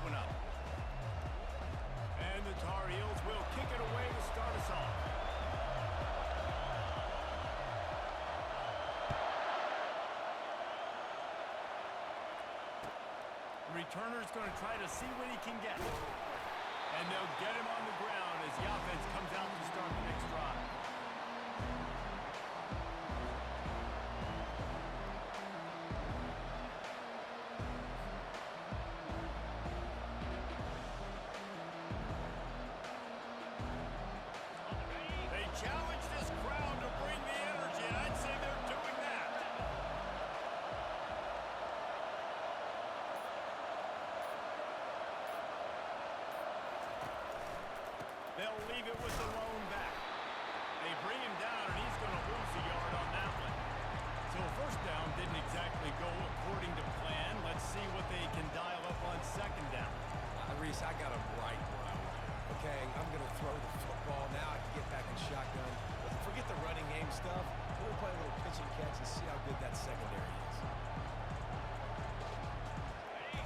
one up. And the Tar Heels will kick it away to start us off. The returner's going to try to see what he can get. And they'll get him on the ground as the offense comes out to start the next drive. They challenge this crowd to bring the energy, and I'd say they're doing that. They'll leave it with the lone back. They bring him down, and he's going to lose a yard on that one. So first down didn't exactly go according to plan. Let's see what they can dial up on second down. Reese, I got him right where I want him. Okay, I'm going to throw the football. Now I can get back in shotgun. But forget the running game stuff. We'll play a little pitch and catch and see how good that secondary is.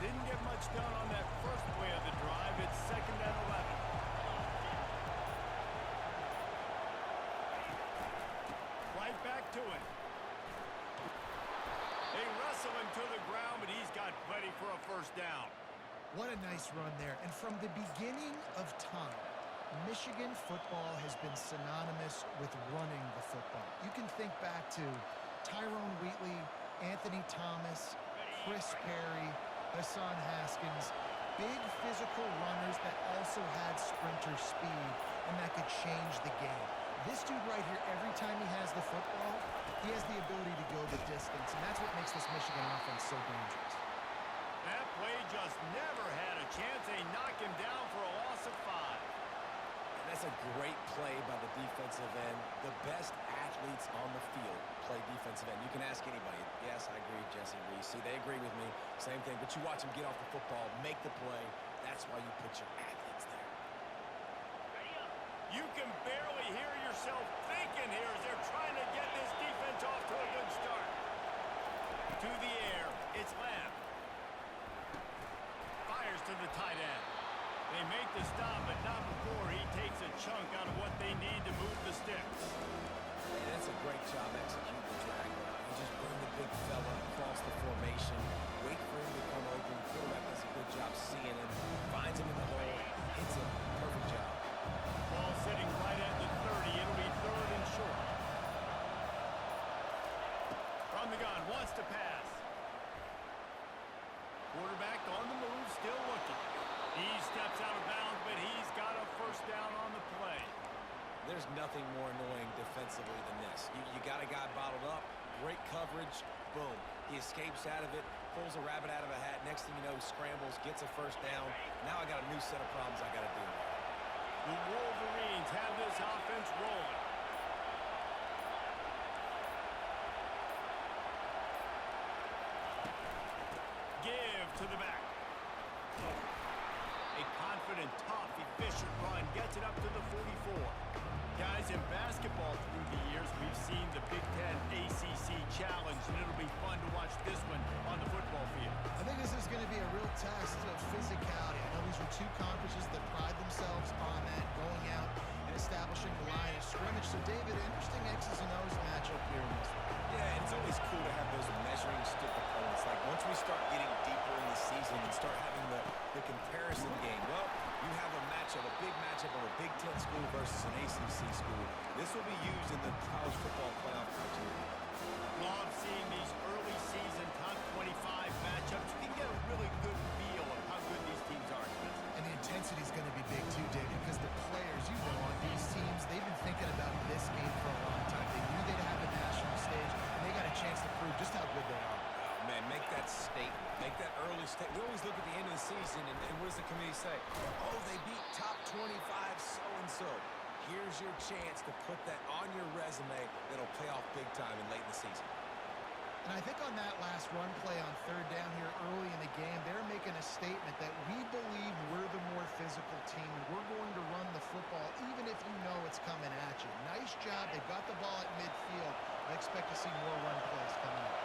Didn't get much done on that first play of the drive. It's second and 11. Right back to it. They wrestle him to the ground, but he's got plenty for a first down. What a nice run there. And from the beginning of time, Michigan football has been synonymous with running the football. You can think back to Tyrone Wheatley, Anthony Thomas, Chris Perry, Hassan Haskins, big physical runners that also had sprinter speed and that could change the game. This dude right here, every time he has the football, he has the ability to go the distance, and that's what makes this Michigan offense so dangerous. That play just never had a chance. They knock him down for a loss of 5. And that's a great play by the defensive end. The best athletes on the field play defensive end. You can ask anybody. Yes, I agree with Jesse Reese. See, they agree with me. Same thing. But you watch them get off the football, make the play. That's why you put your athletes there. You can barely hear yourself thinking here as they're trying to get this defense off to a good start. To the air, it's Lamb. Fires to the tight end. They make the stop, but not before he takes a chunk out of what they need to move the sticks. Hey, that's a great job executing the drag route. You just bring the big fella across the formation, wait for him to come open. Quarterback does a good job seeing him, finds him in the hole, hits him. Perfect job. Ball sitting right at the 30. It'll be third and short. From the gun, wants to pass. Quarterback on the move, still looking. He steps out of bounds, but he's got a first down on the play. There's nothing more annoying defensively than this. You got a guy bottled up, great coverage, boom. He escapes out of it, pulls a rabbit out of a hat. Next thing you know, scrambles, gets a first down. Now I got a new set of problems I got to deal with. The Wolverines have this offense rolling. Give to the back. A confident, tough, efficient run gets it up to the 44. Guys, in basketball through the years, we've seen the Big Ten ACC Challenge, and it'll be fun to watch this one on the football field. I think this is going to be a real test of physicality. I know these are two conferences that pride themselves on that, going out and establishing the line of scrimmage. So, David, interesting X's and O's matchup here in this one. Yeah, and it's always cool to have those measuring stick opponents. Like, once we start getting deeper in the season and start having the comparison game, well, you have a matchup, a big matchup of a Big Ten school versus an ACC school. This will be used in the college football playoff criteria. Love seeing these early season top 25 matchups. You can get a really good feel of how good these teams are. And the intensity is going to be big too, David, because the players, you know, on these teams, they've been thinking about this game for a long time. They knew they'd have a national stage, and they got a chance to prove just how good they are. Oh, man, make that statement. Make that early statement. We always look at the end of the season, and what does the committee say? Oh, they beat top 25 so-and-so. Here's your chance to put that on your resume that'll pay off big time and late in the season. And I think on that last run play on third down here early in the game, they're making a statement that we believe we're the more physical team, and we're going to run the football even if you know it's coming at you. Nice job. They've got the ball at midfield. I expect to see more run plays coming up.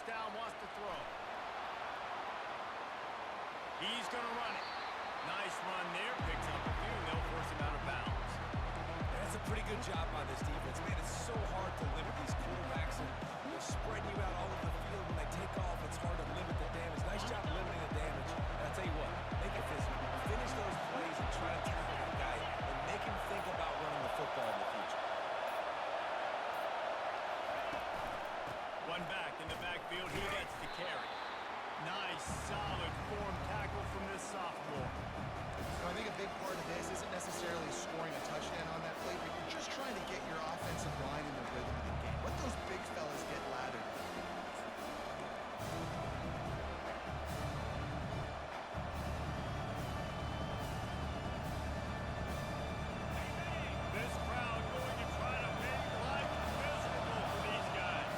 first down, wants to throw. He's going to run it. Nice run there. Picks up a few, and they'll force him out of bounds. That's a pretty good job by this defense. Man, it's so hard to limit these quarterbacks, and they're spreading you out all over the field. When they take off, it's hard to limit the damage. Nice job limiting the damage. And I'll tell you what, make it physical. Finish those plays and try to tackle that guy and make him think about running the football in the future. One back in the backfield. He gets the carry. Nice, solid form tackle from this sophomore. So I think a big part of this isn't necessarily scoring a touchdown on that play, but you're just trying to get your offensive line in the rhythm of the game. Let those big fellas get lathered. This crowd going to try to make life miserable for these guys.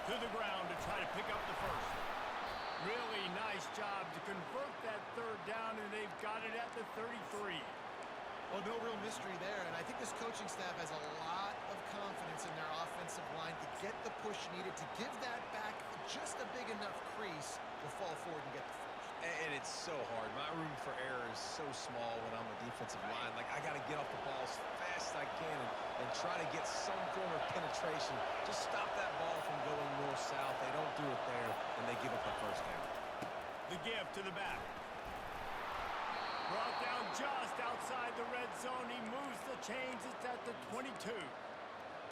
To the ground to try to pick up the first. Really nice job to convert that third down, and they've got it at the 33. Well, no real mystery there, and I think this coaching staff has a lot of confidence in their offensive line to get the push needed to give that back just a big enough crease to fall forward and get the first. And it's so hard. My room for error is so small when I'm a defensive line. Like, I got to get off the ball as fast as I can and try to get some form of penetration. Just stop that ball from going north-south. They don't do it there, and they give up the first down. The give to the back. Brought down just outside the red zone. He moves the chains. It's at the 22.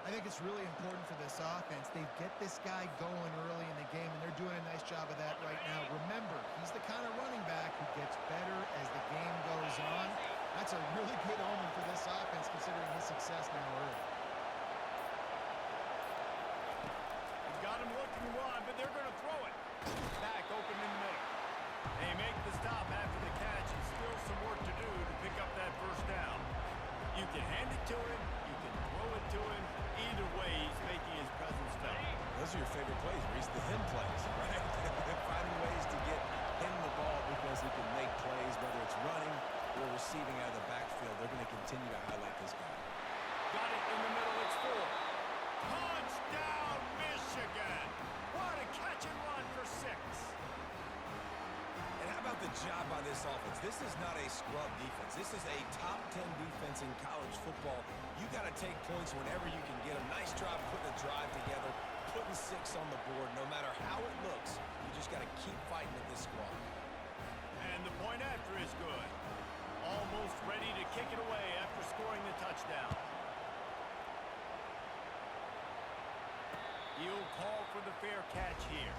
I think it's really important for this offense. They get this guy going early in the game, and they're doing a nice job of that right now. Remember, he's the kind of running back who gets better as the game goes on. That's a really good omen for this offense, considering his success now early. He's got him looking wide, but they're going to throw it. Back open in the middle. They make the stop after the catch, and still some work to do to pick up that first down. You can hand it to him. You can throw it to him. Either way, he's making his presence felt. Those are your favorite plays, Reese, the him plays, right? Finding ways to get him the ball because he can make plays, whether it's running or receiving out of the backfield. They're going to continue to highlight this guy. Got it in the middle. It's 4. Touchdown, Michigan! What a catch and run for 6. And how about the job by this offense? This is not a scrub defense. This is a top 10 defense in college football. You got to take points whenever you can get them. Nice job putting a drive together, putting 6 on the board. No matter how it looks, you just got to keep fighting with this squad. And the point after is good. Almost ready to kick it away after scoring the touchdown. He'll call for the fair catch here.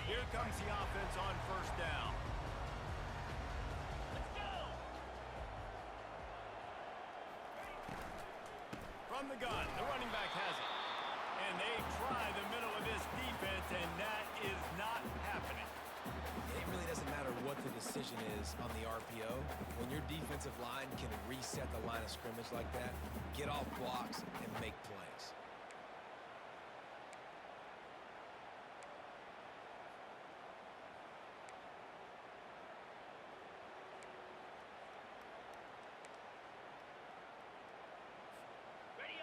Here comes the offense on first down. Let's go! From the gun, the running back has it. And they try the middle of this defense, and that is not happening. It really doesn't matter what the decision is on the RPO. When your defensive line can reset the line of scrimmage like that, get off blocks and make plays.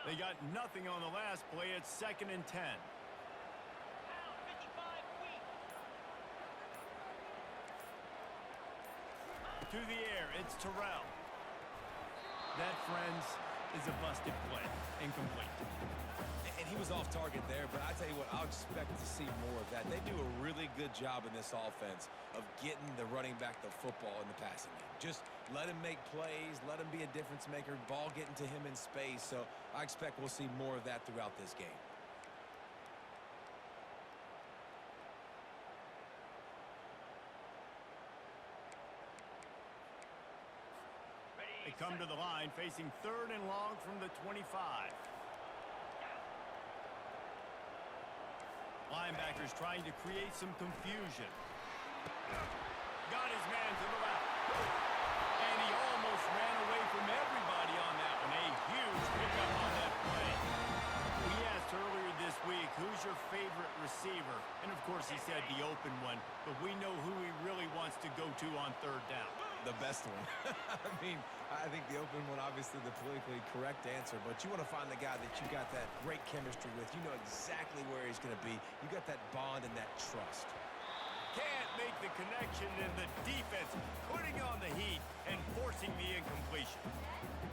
They got nothing on the last play. It's 2nd and 10. To the air, it's Terrell. That, friends, is a busted play. Incomplete. And he was off target there, but I tell you what, I'll expect to see more of that. They do a really good job in this offense of getting the running back the football in the passing game. Just let him make plays, let him be a difference maker, ball getting to him in space. So I expect we'll see more of that throughout this game. They come to the line facing 3rd and long from the 25. Linebackers trying to create some confusion. Got his man to the left. And he almost ran away from everybody on who's your favorite receiver? And, of course, he said the open one, but we know who he really wants to go to on third down. The best one. I mean, I think the open one, obviously the politically correct answer, but you want to find the guy that you got that great chemistry with. You know exactly where he's going to be. You got that bond and that trust. Can't make the connection, and the defense putting on the heat and forcing the incompletion.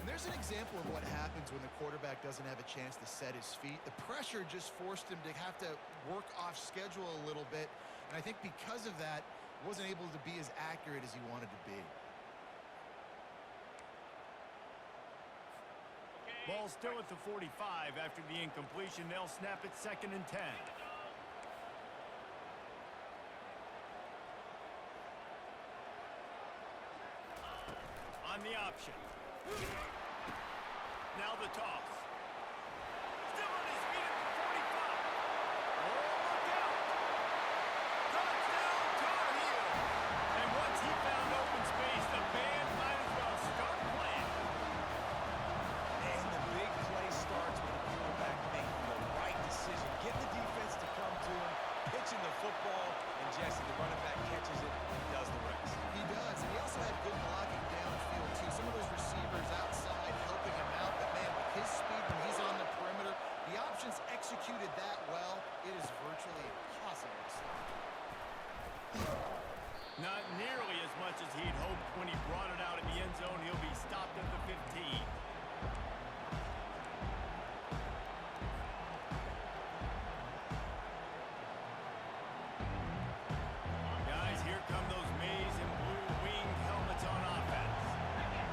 And there's an example of what happens when the quarterback doesn't have a chance to set his feet. The pressure just forced him to have to work off schedule a little bit, and I think because of that, wasn't able to be as accurate as he wanted to be. Ball still at the 45 after the incompletion. They'll snap it 2nd and 10. On the option. Now the toss. Still on his feet at the 45. Oh, look out. Touchdown, Tar Heels. And once he found open space, the band might as well start playing. And the big play starts with the quarterback making the right decision, getting the defense to come to him, pitching the football, and Jesse, the running back, catches it and does the rest. He does, and he also had good blocking downfield, too. Some of those receivers outside helping him out, but, man, with his speed when he's on the perimeter, the options executed that well, it is virtually impossible to stop. Not nearly as much as he'd hoped when he brought it out in the end zone. He'll be stopped at the 15. Guys, here come those maize and blue winged helmets on offense.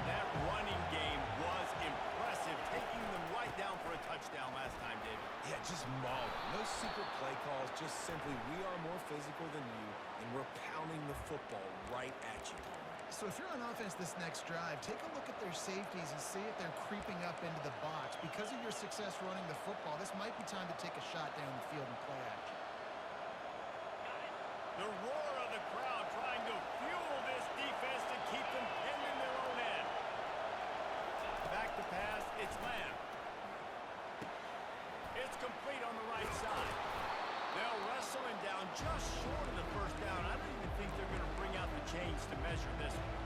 That running game was impressive, taking them right down for a touchdown last time, David. Yeah, just mauling. No secret play calls, just simply we are more physical than you, and we're pounding the football right at you. So if you're on offense this next drive, take a look at their safeties and see if they're creeping up into the box. Because of your success running the football, this might be time to take a shot down the field and play action. The roar of the crowd trying to fuel this defense to keep them pinned in their own end. Back to pass, it's Lamb. It's complete on the right side. They'll wrestle him down just short of the first down. I don't even think they're going to bring out the chains to measure this one.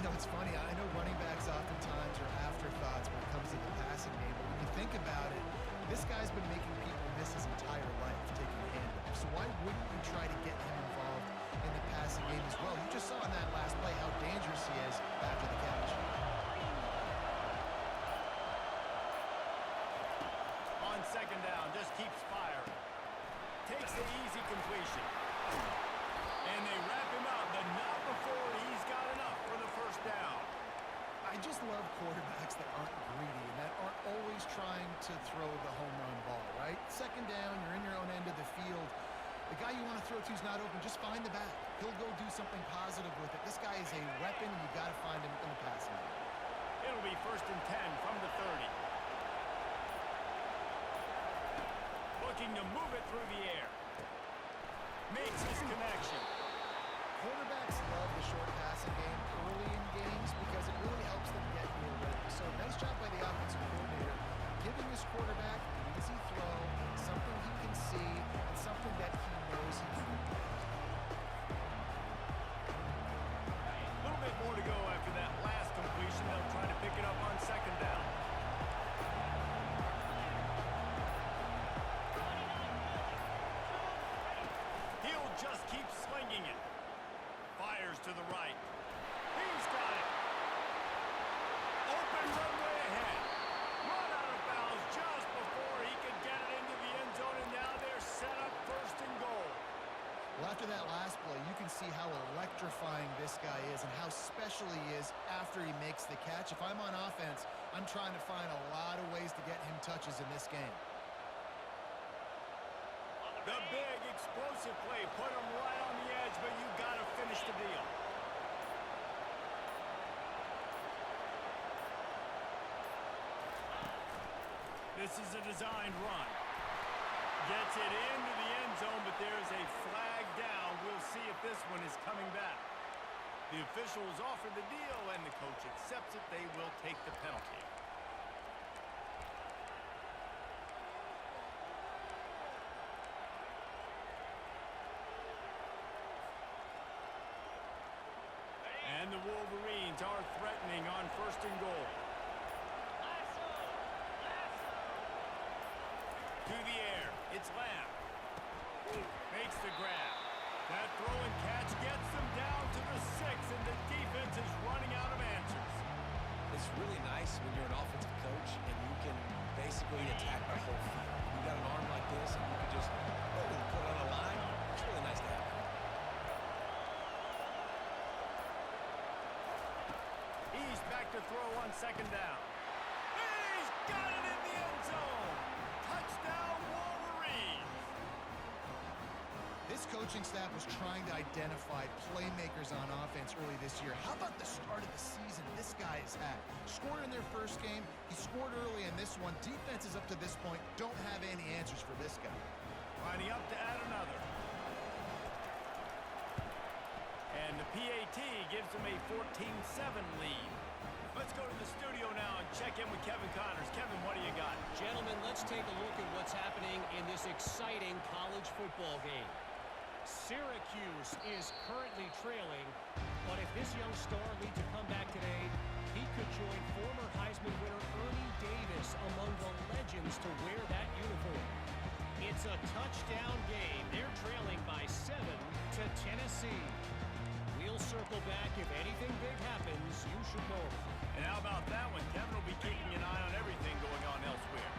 You know, it's funny. I know running backs oftentimes are afterthoughts when it comes to the passing game. But when you think about it, this guy's been making people miss his entire life taking handoffs. So why wouldn't you try to get him involved in the passing game as well? You just saw in that last play how dangerous he is after the catch. On 2nd down, just keeps firing. Takes the easy completion. And they wrap him up, but not before he's got enough for the first down. I just love quarterbacks that aren't greedy and that aren't always trying to throw the home run ball, right? 2nd down, you're in your own end of the field. The guy you want to throw to is not open. Just find the back. He'll go do something positive with it. This guy is a weapon, and you got to find him in the passing game. It'll be 1st and 10 from the 30. Looking to move it through the air. Makes his connection. Quarterbacks love the short passing game early in games because it really helps them get more ready. So nice job by the offensive coordinator, giving his quarterback an easy throw, something he can see, and something that he knows he can do. A little bit more to go after that last completion. They'll try to pick it up on 2nd down. He'll just keep slinging it. Fires to the right. He's got it. Open runway ahead. Run out of bounds just before he could get it into the end zone, and now they're set up 1st and goal. Well, after that last play, you can see how electrifying this guy is and how special he is after he makes the catch. If I'm on offense, I'm trying to find a lot of ways to get him touches in this game. The big explosive play put him right on the edge, but you got to finish the deal. This is a designed run. Gets it into the end zone, but there's a flag down. We'll see if this one is coming back. The officials offer the deal, and the coach accepts it. They will take the penalty. the Wolverines are threatening on 1st and goal. To the air. It's Lamb. Makes the grab. That throw and catch gets them down to the 6, and the defense is running out of answers. It's really nice when you're an offensive coach and you can basically attack the whole field. You got an arm like this and you can just put it on a line. It's really nice to have. He's back to throw on 2nd down. He's got it in the end zone. Touchdown, Wolverines. This coaching staff was trying to identify playmakers on offense early this year. How about the start of the season this guy has had? Scored in their first game. He scored early in this one. Defenses up to this point don't have any answers for this guy. Lining up to add another. And the PAT gives them a 14-7 lead. Let's go to the studio now and check in with Kevin Connors. Kevin, what do you got? Gentlemen, let's take a look at what's happening in this exciting college football game. Syracuse is currently trailing, but if this young star leads a comeback today, he could join former Heisman winner Ernie Davis among the legends to wear that uniform. It's a touchdown game. They're trailing by 7 to Tennessee. We'll circle back. If anything big happens, you should know. And how about that one? Kevin will be keeping an eye on everything going on elsewhere.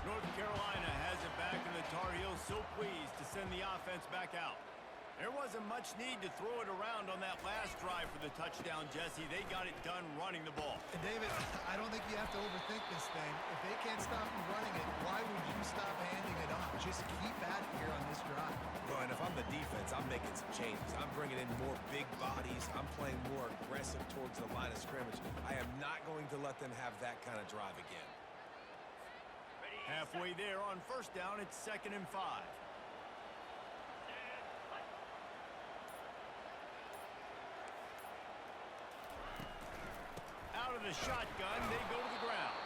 North Carolina has it back, and the Tar Heels so pleased to send the offense back out. There wasn't much need to throw it around on that last drive for the touchdown, Jesse. They got it done running the ball. And David, I don't think you have to overthink this thing. If they can't stop you running it, why would you stop handing it off? Just keep at it here on this drive. Well, and if I'm the defense, I'm making some changes. I'm bringing in more big bodies. I'm playing more aggressive towards the line of scrimmage. I am not going to let them have that kind of drive again. Halfway there on 1st down, it's 2nd and 5. Out of the shotgun, they go to the ground.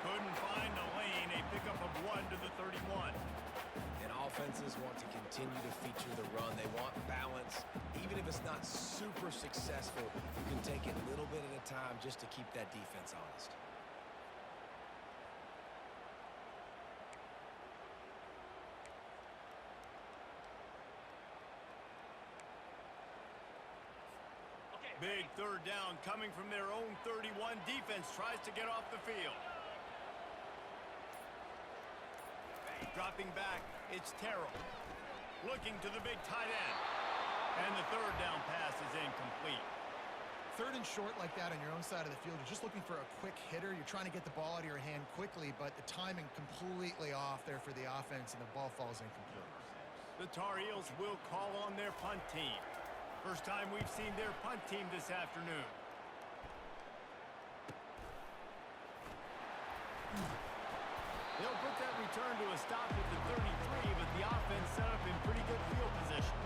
Couldn't find a lane, a pickup of 1 to the 31. And offenses want to continue to feature the run. They want balance. Even if it's not super successful, you can take it a little bit at a time just to keep that defense honest. Big 3rd down coming from their own 31. Defense tries to get off the field. Dropping back, it's Terrell. Looking to the big tight end. And the 3rd down pass is incomplete. 3rd and short like that on your own side of the field, you're just looking for a quick hitter. You're trying to get the ball out of your hand quickly, but the timing completely off there for the offense, and the ball falls incomplete. The Tar Heels will call on their punt team. First time we've seen their punt team this afternoon. They'll put that return to a stop at the 33, but the offense set up in pretty good field position.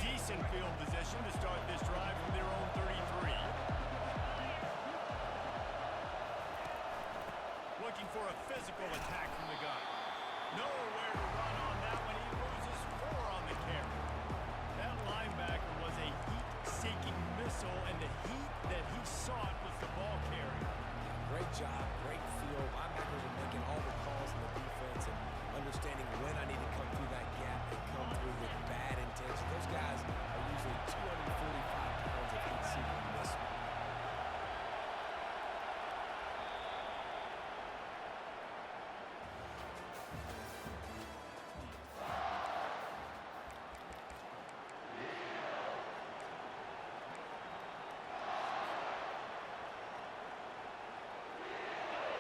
Decent field position to start this drive from their own 33. Looking for a physical attack from the gun. Nowhere to run on that one. He loses 4 on the carry. That linebacker was a heat-seeking missile, and the heat that he sought was the ball carrier. Great job, great feel. Linebackers are making all the calls in the defense and understanding when I need to come through that gap and come through with bad intention. Those guys are usually 245 pounds of heat-seeking missile.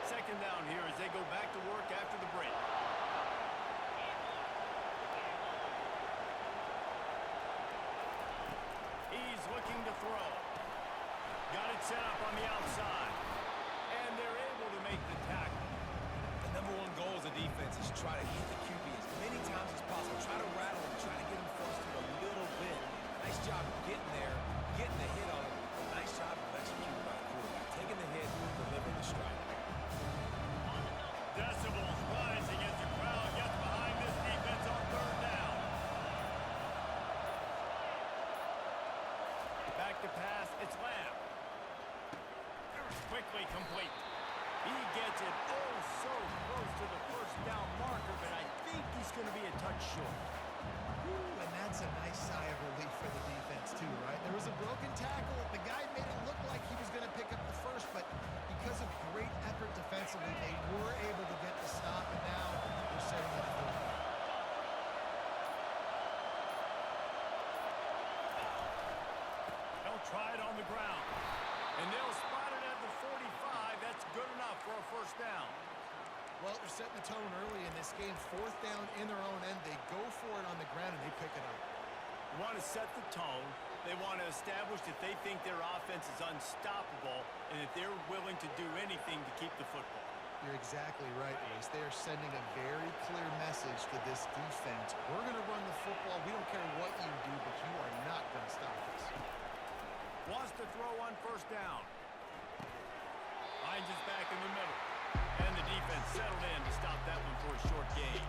Second down here as they go back to work after the break. He's looking to throw. Got it set up on the outside. And they're able to make the tackle. The number one goal as a defense is try to hit the QB as many times as possible. Try to rattle him, try to get him frustrated a little bit. Nice job getting there, getting the hit on him. Nice job of executing by the quarterback. Taking the to pass. It's Lamb. Quickly complete. He gets it oh so close to the first down marker, but I think he's going to be a touch short. Ooh, and that's a nice sigh of relief for the defense too, right? There was a broken tackle. The guy made it look like he was going to pick up the first, but because of great effort defensively, they were able to get the stop, and now they're setting up for it. They'll try it on the ground. And they'll spot it at the 45. That's good enough for a first down. Well, they're setting the tone early in this game. Fourth down in their own end. They go for it on the ground, and they pick it up. They want to set the tone. They want to establish that they think their offense is unstoppable and that they're willing to do anything to keep the football. You're exactly right, Reese. They are sending a very clear message to this defense. We're going to run the football. We don't care what you do, but you are not going to stop us. Wants to throw on first down. Hines is back in the middle. And the defense settled in to stop that one for a short gain.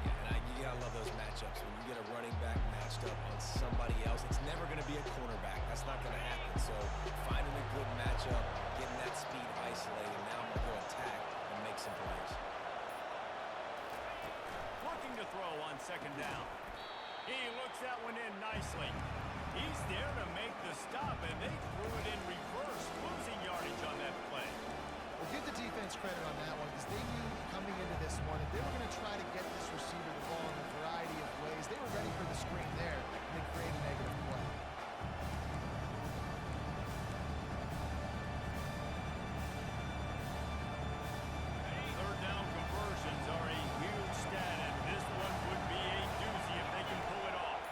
Yeah, and you gotta love those matchups. When you get a running back matched up on somebody else, it's never going to be a cornerback. That's not going to happen. So finding a good matchup, getting that speed isolated, now I'm going to go attack and make some plays. Looking to throw on second down. He looks that one in nicely. He's there to make the stop, and they threw it in reverse, losing yardage on that play. Well, give the defense credit on that one because they knew coming into this one that they were going to try to get this receiver the ball in a variety of ways. They were ready for the screen there, and they created a negative play. Third down conversions are a huge stat, and this one would be a doozy if they can pull it off.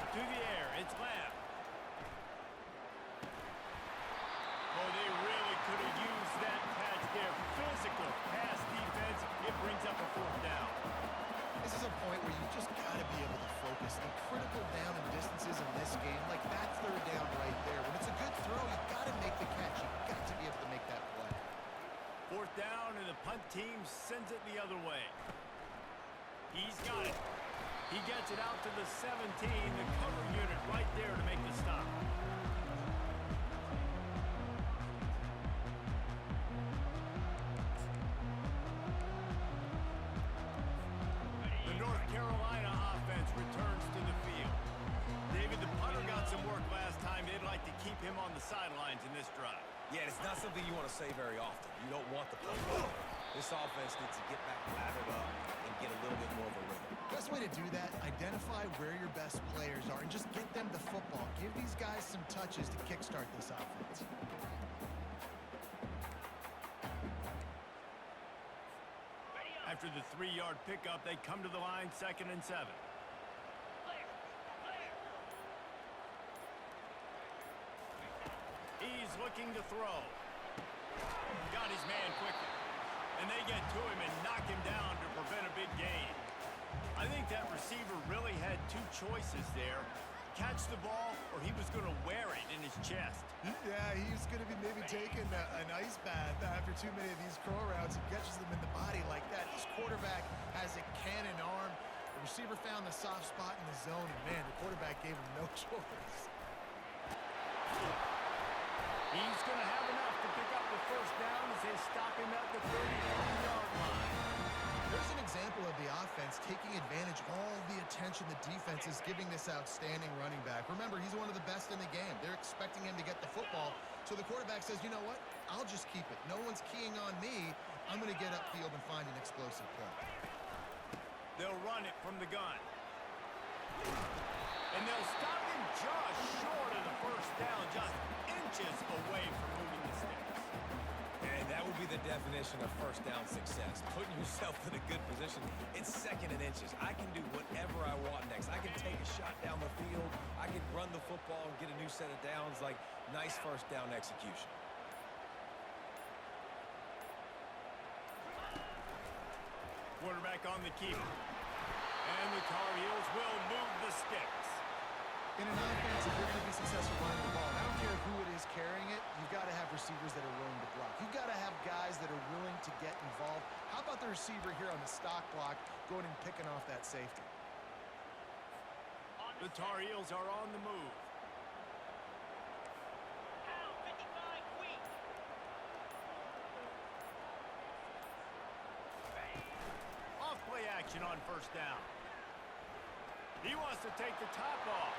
To the air, it's Lamb. Oh, they really could have used that catch there. Physical pass defense. It brings up a fourth down. This is a point where you just got to be able to focus. And critical down and distances in this game, like that third down right there. When it's a good throw, you got to make the catch. You've got to be able to make that play. Fourth down, and the punt team sends it the other way. He's got it. He gets it out to the 17, the cover unit right there to make the stop. The North Carolina offense returns to the field. David, the punter got some work last time. They'd like to keep him on the sidelines in this drive. Yeah, it's not something you want to say very often. You don't want the play. This offense needs to get back lathered up and get a little bit more of a rhythm. Best way to do that, identify where your best players are and just get them the football. Give these guys some touches to kickstart this offense. After the 3-yard pickup, they come to the line, 2nd and 7. He's looking to throw. Got his man quickly. And they get to him and knock him down to prevent a big gain. I think that receiver really had two choices there. Catch the ball, or he was going to wear it in his chest. Yeah, he's going to be maybe taking an ice bath after too many of these crow routes. He catches them in the body like that. This quarterback has a cannon arm. The receiver found the soft spot in the zone, and man, the quarterback gave him no choice. He's going to have enough to pick up the first down as they stop him at the 33-yard line. There's an example of the offense taking advantage of all the attention the defense is giving this outstanding running back. Remember, he's one of the best in the game. They're expecting him to get the football. So the quarterback says, you know what? I'll just keep it. No one's keying on me. I'm going to get upfield and find an explosive play. They'll run it from the gun. And they'll stop him just short of the first down, just inches away from moving the sticks. And that would be the definition of first down success. Putting yourself in a good position. It's 2nd and inches. I can do whatever I want next. I can take a shot down the field. I can run the football and get a new set of downs. Like, nice first down execution. Quarterback on the keeper. And the Tar Heels will move the sticks. In an offense, if you're going to be successful running the ball, I don't care who it is carrying it, you've got to have receivers that are willing to block. You've got to have guys that are willing to get involved. How about the receiver here on the stock block going and picking off that safety? The Tar Heels are on the move. Off-play action on first down. He wants to take the top off.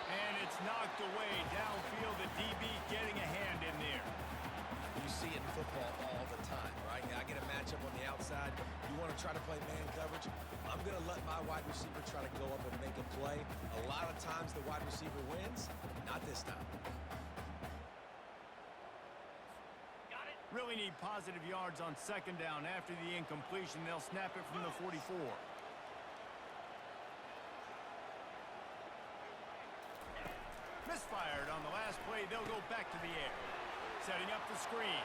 And it's knocked away downfield. The DB getting a hand in there. You see it in football all the time, right? I get a matchup on the outside. You want to try to play man coverage. I'm going to let my wide receiver try to go up and make a play. A lot of times the wide receiver wins. Not this time. Really need positive yards on second down. After the incompletion, they'll snap it from the 44. Misfired on the last play. They'll go back to the air. Setting up the screen.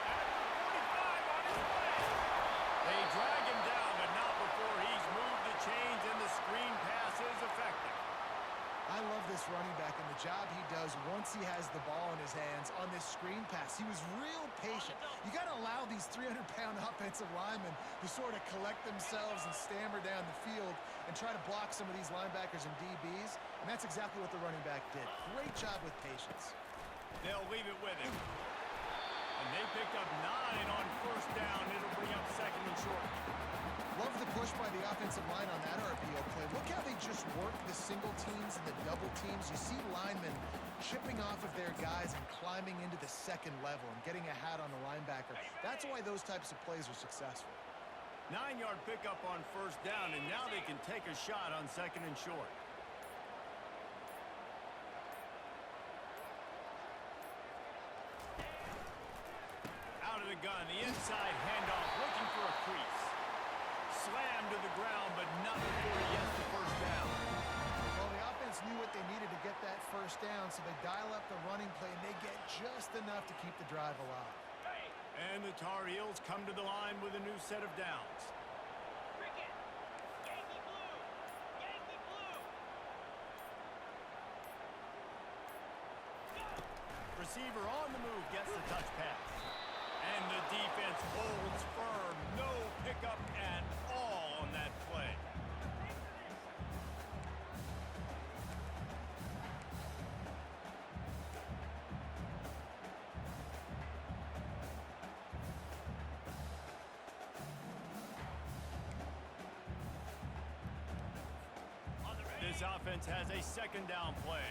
At the 45 on his way. They drag him down, but not before he's moved the chains, and the screen pass is effective. I love this running back and the job he does once he has the ball in his hands on this screen pass. He was real patient. You got to allow these 300-pound offensive linemen to sort of collect themselves and stammer down the field and try to block some of these linebackers and DBs, and that's exactly what the running back did. Great job with patience. They'll leave it with him. And they picked up 9 on first down. It'll bring up second and short. Love the push by the offensive line on that RPO play. Look how they just work the single teams and the double teams. You see linemen chipping off of their guys and climbing into the second level and getting a hat on the linebacker. That's why those types of plays are successful. 9-yard pickup on first down, and now they can take a shot on second and short. Out of the gun, the inside handoff, looking for a crease. Slammed to the ground, but not before he gets the first down. Well, the offense knew what they needed to get that first down, so they dial up the running play, and they get just enough to keep the drive alive. And the Tar Heels come to the line with a new set of downs. Receiver on the move gets the touch pass. And the defense holds firm. No pickup at all on that play. This offense has a second down play.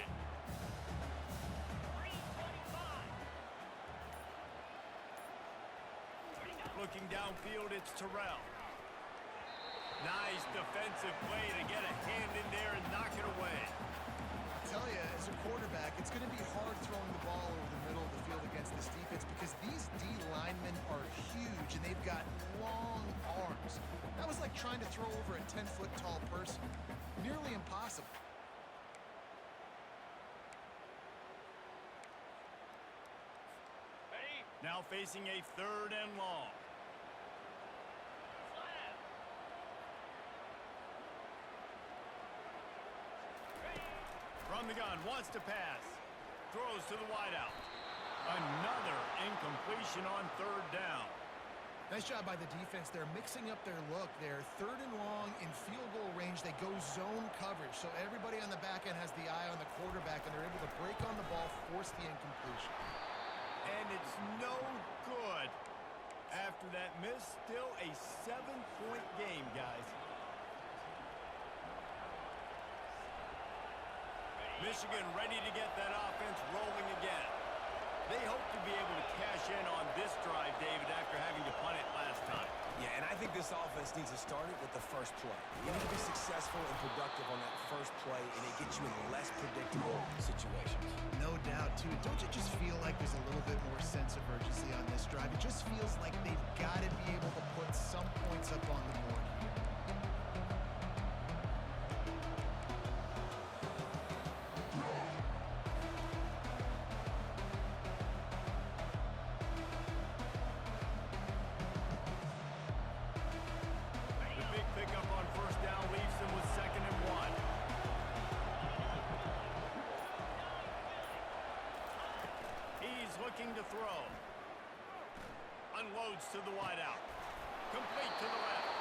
Looking downfield, it's Terrell. Nice defensive play to get a hand in there and knock it away. I tell you, as a quarterback, it's going to be hard throwing the ball over the middle of the field against this defense because these D linemen are huge and they've got long arms. That was like trying to throw over a 10-foot tall person. Nearly impossible. Now facing a third and long. From the gun, wants to pass. Throws to the wideout. Another incompletion on third down. Nice job by the defense. They're mixing up their look. They're third and long in field goal range. They go zone coverage. So everybody on the back end has the eye on the quarterback, and they're able to break on the ball, force the incompletion. And it's no good. After that miss, still a 7-point game, guys. Michigan ready to get that offense rolling again. They hope to be able to cash in on this drive, David, after having to punt it last time. Yeah, and I think this offense needs to start it with the first play. You need to be successful and productive on that first play, and it gets you in less predictable situations. No doubt, too. Don't you just feel like there's a little bit more sense of urgency on this drive? It just feels like they've got to be able to put some points up on the board. Looking to throw. Unloads to the wideout. Complete to the left.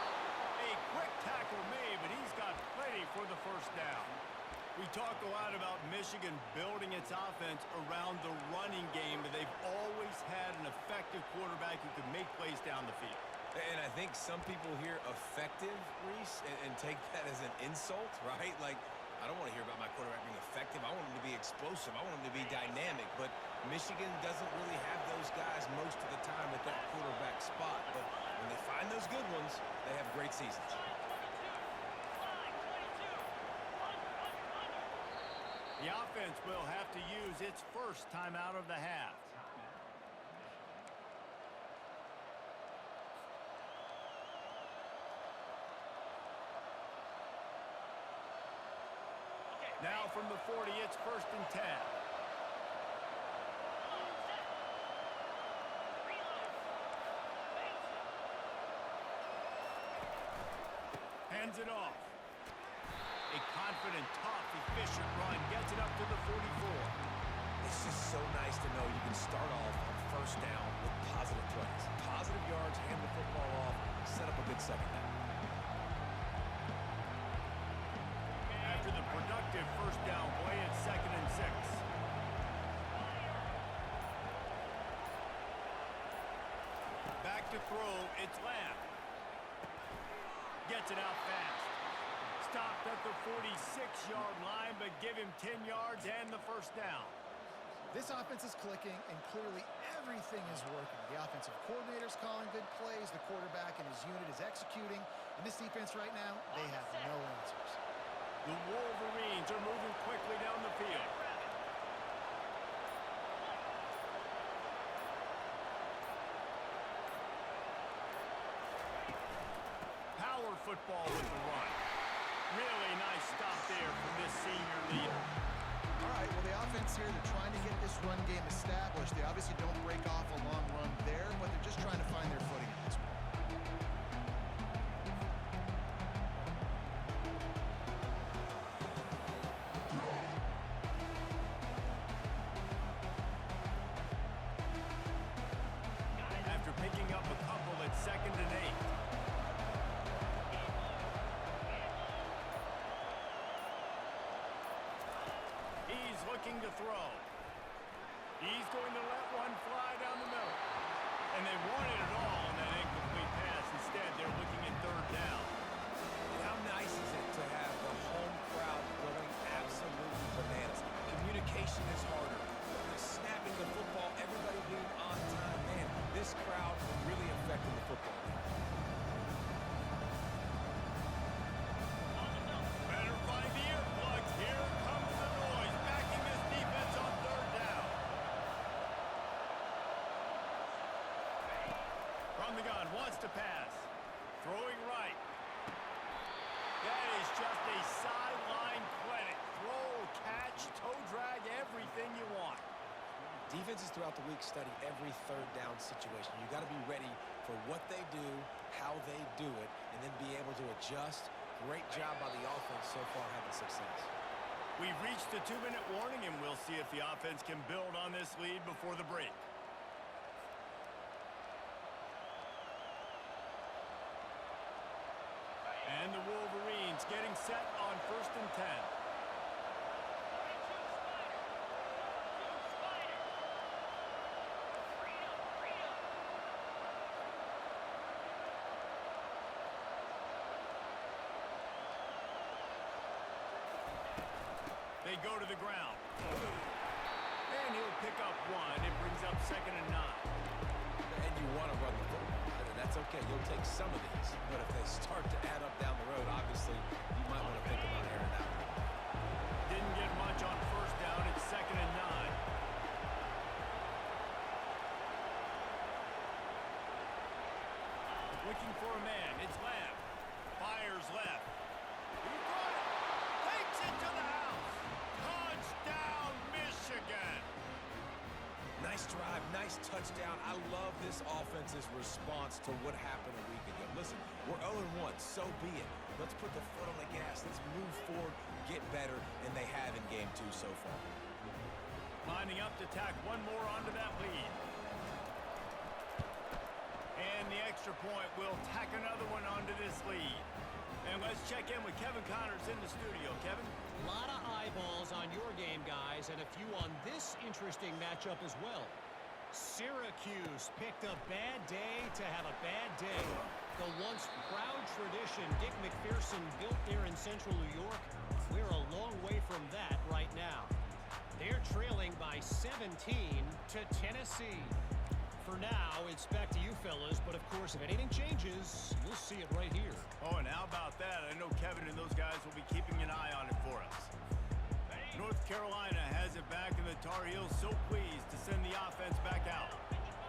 A quick tackle made, but he's got plenty for the first down. We talk a lot about Michigan building its offense around the running game, but they've always had an effective quarterback who can make plays down the field. And I think some people hear effective, Reese, and take that as an insult, right? Like, I don't want to hear about my quarterback being effective. I want him to be explosive. I want him to be dynamic. But Michigan doesn't really have those guys most of the time at that quarterback spot. But when they find those good ones, they have great seasons. The offense will have to use its first time out of the half. Now from the 40, it's 1st and 10. Hands it off. A confident, tough, efficient run gets it up to the 44. It's just so nice to know you can start off on 1st down with positive plays. Positive yards, hand the football off, set up a good 2nd down. After the productive 1st down play, it's 2nd and 6. Back to throw, it's Lamb. Gets it out fast. Stopped at the 46-yard line, but give him 10 yards and the 1st down. This offense is clicking, and clearly everything is working. The offensive coordinator's calling good plays. The quarterback and his unit is executing. And this defense right now, they have no answers. The Wolverines are moving quickly down the field. Power football with the run. Really nice stop there from this senior leader. All right, well, the offense here, they're trying to get this run game established. They obviously don't break off a long run there, but they're just trying to find their footing at this point. After picking up a couple, it's 2nd and 8. He's looking to throw. He's going to let one fly down the middle. And they wanted it all on that incomplete pass. Instead, they're looking at 3rd down. And how nice is it to have the home crowd going absolutely bananas? Communication is harder. Snapping the football, everybody being on time. Man, this crowd really affecting the football game. Better find the earplugs. Here comes the noise, backing this defense on 3rd down. From the gun, wants to pass. Throwing right. That is just a sideline clinic. Throw, catch, toe drag, everything you want. Defenses throughout the week study every 3rd down situation. You got to be ready for what they do, how they do it, and then be able to adjust. Great job by the offense so far having success. We've reached the 2-minute warning, and we'll see if the offense can build on this lead before the break. And the Wolverines getting set on 1st and 10. They go to the ground. And he'll pick up one. It brings up 2nd and 9. And you want to run the football. And that's okay. You'll take some of these. But if they start to add up down the road, obviously, you might want to think about airing out. Didn't get much on 1st down. It's 2nd and 9. Looking for a man. It's Lamb. Fires left. He got it. Takes it to the house. Touchdown, Michigan. Nice drive, nice touchdown. I love this offense's response to what happened a week ago. Listen, we're 0-1, so be it. Let's put the foot on the gas. Let's move forward, get better, and they have in game 2 so far. Lining up to tack one more onto that lead. And the extra point will tack another one onto this lead. And let's check in with Kevin Connors in the studio. Kevin? A lot of eyes eyeballs on your game, guys, and a few on this interesting matchup as well. Syracuse picked a bad day to have a bad day. The once proud tradition Dick McPherson built there in central New York, we're a long way from that right now. They're trailing by 17 to Tennessee. For now, it's back to you fellas, but of course, if anything changes, you'll see it right here. Oh, and how about that? I know Kevin and those guys will be keeping an eye on it for us. North Carolina has it back, and the Tar Heels so pleased to send the offense back out.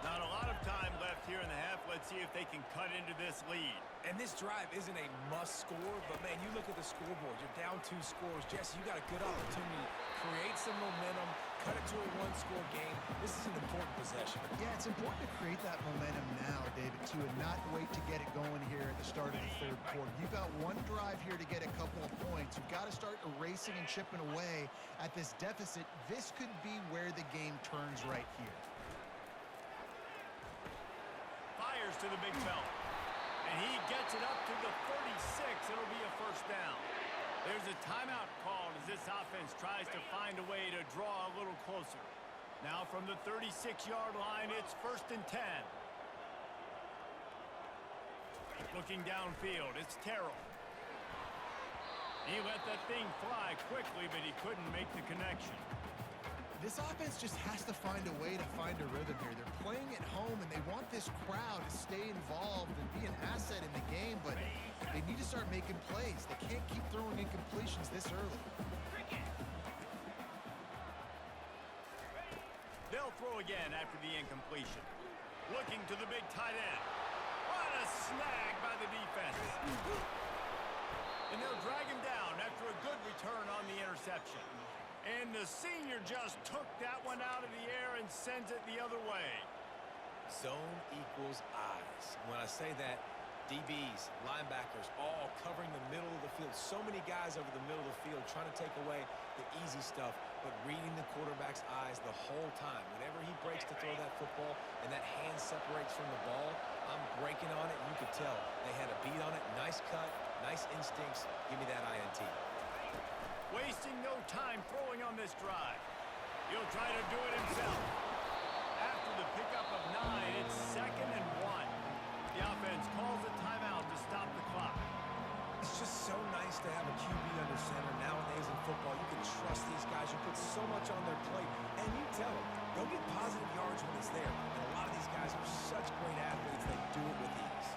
Not a lot of time left here in the half. Let's see if they can cut into this lead. And this drive isn't a must score, but man, you look at the scoreboard. You're down 2 scores. Jesse, you got a good opportunity. Create some momentum. Cut it to a 1-score game. This is an important possession. Yeah, it's important to create that momentum now, David, too, and not wait to get it going here at the start of the third quarter. You've got one drive here to get a couple of points. You've got to start erasing and chipping away at this deficit. This could be where the game turns right here. Fires to the big fella. And he gets it up to the 36. It'll be a first down. There's a timeout called as this offense tries to find a way to draw a little closer. Now from the 36-yard line, it's 1st and 10. Looking downfield, it's Terrell. He let that thing fly quickly, but he couldn't make the connection. This offense just has to find a way to find a rhythm here. They're playing at home, and they want this crowd to stay involved and be an asset in the game, but they need to start making plays. They can't keep throwing incompletions this early. They'll throw again after the incompletion. Looking to the big tight end. What a snag by the defense. And they'll drag him down after a good return on the interception. And the senior just took that one out of the air and sends it the other way. Zone equals eyes. When I say that, DBs, linebackers, all covering the middle of the field. So many guys over the middle of the field trying to take away the easy stuff, but reading the quarterback's eyes the whole time. Whenever he breaks to throw that football and that hand separates from the ball, I'm breaking on it, and you could tell they had a beat on it. Nice cut, nice instincts. Give me that INT. Wasting no time throwing on this drive. He'll try to do it himself. After the pickup of 9, it's 2nd and 1. The offense calls a timeout to stop the clock. It's just so nice to have a QB under center. Nowadays in football, you can trust these guys. You put so much on their plate, and you tell them, go get positive yards when it's there. And a lot of these guys are such great athletes, they do it with ease.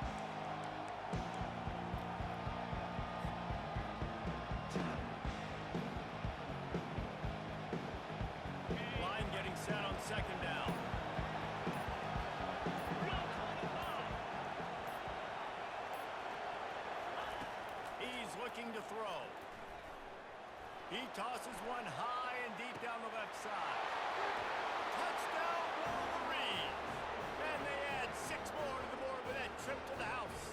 Line getting set on 2nd down. He's looking to throw. He tosses one high and deep down the left side. Touchdown, Wolverines! And they add 6 more to the board with that trip to the house.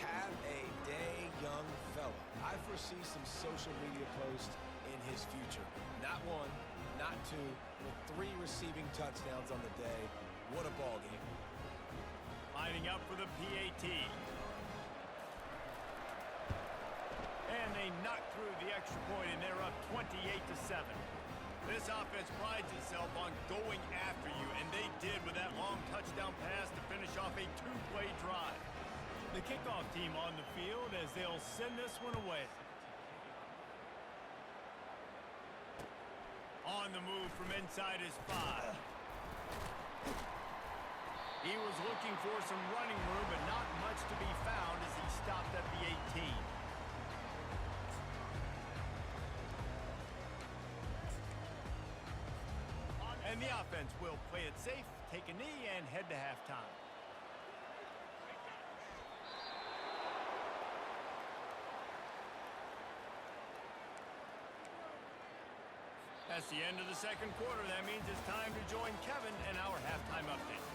Have a day, young fella. I foresee some social media posts in his future. Not 1, not 2, but 3 receiving touchdowns on the day. What a ball game. Lining up for the PAT. And they knock through the extra point, and they're up 28-7. This offense prides itself on going after you, and they did with that long touchdown pass to finish off a 2-play drive. The kickoff team on the field as they'll send this one away. On the move from inside his 5. He was looking for some running room, but not much to be found as he stopped at the 18. And the offense will play it safe, take a knee, and head to halftime. That's the end of the second quarter. That means it's time to join Kevin in our halftime update.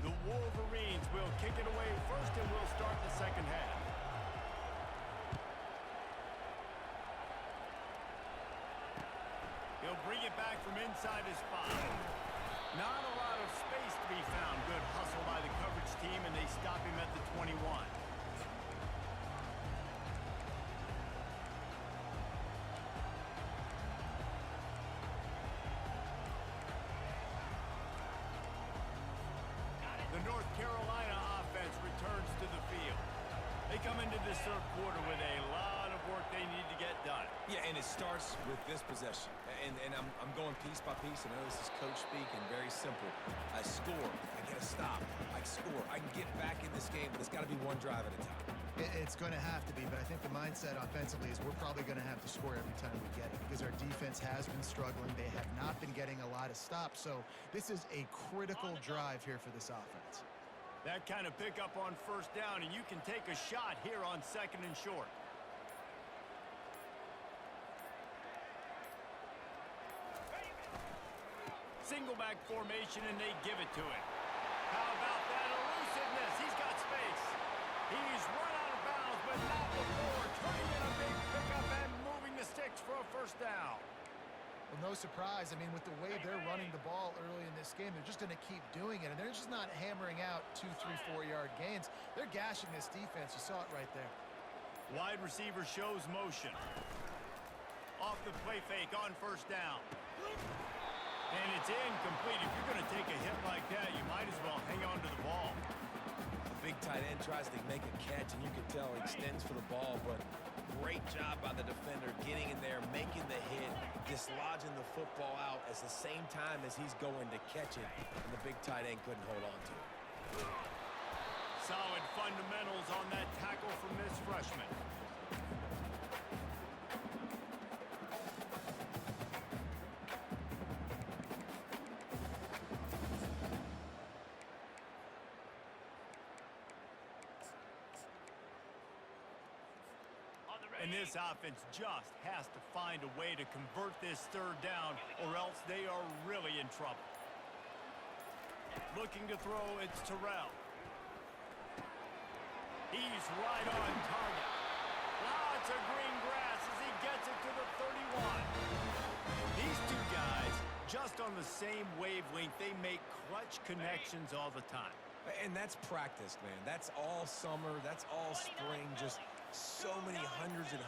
The Wolverines will kick it away first, and we'll start the second half. He'll bring it back from inside his 5. Not a lot of space to be found. Good hustle by the coverage team, and they stop They come into this third quarter with a lot of work they need to get done. Yeah, and it starts with this possession. And I'm going piece by piece. I know this is coach speak and very simple. I score. I get a stop. I score. I can get back in this game, but it's got to be one drive at a time. It's going to have to be, but I think the mindset offensively is we're probably going to have to score every time we get it because our defense has been struggling. They have not been getting a lot of stops, so this is a critical drive here for this offense. That kind of pickup on first down, and you can take a shot here on second and short. Single back formation, and they give it to him. How about that elusiveness? He's got space. He's run out of bounds, but not before turning in a big pickup and moving the sticks for a first down. Well, no surprise. I mean, with the way they're running the ball early in this game, they're just going to keep doing it, and they're just not hammering out 2, 3, 4-yard gains. They're gashing this defense. You saw it right there. Wide receiver shows motion. Off the play fake on first down. And it's incomplete. If you're going to take a hit like that, you might as well hang on to the ball. The big tight end tries to make a catch, and you can tell he extends for the ball, but great job by the defender getting in there, making the hit, dislodging the football out at the same time as he's going to catch it, and the big tight end couldn't hold on to it. Solid fundamentals on that tackle from this freshman. And this offense just has to find a way to convert this third down, or else they are really in trouble. Looking to throw, it's Terrell. He's right on target. Lots of green grass as he gets it to the 31. These two guys, just on the same wavelength, they make clutch connections all the time. And that's practice, man. That's all summer. That's all spring. Just so many hundreds and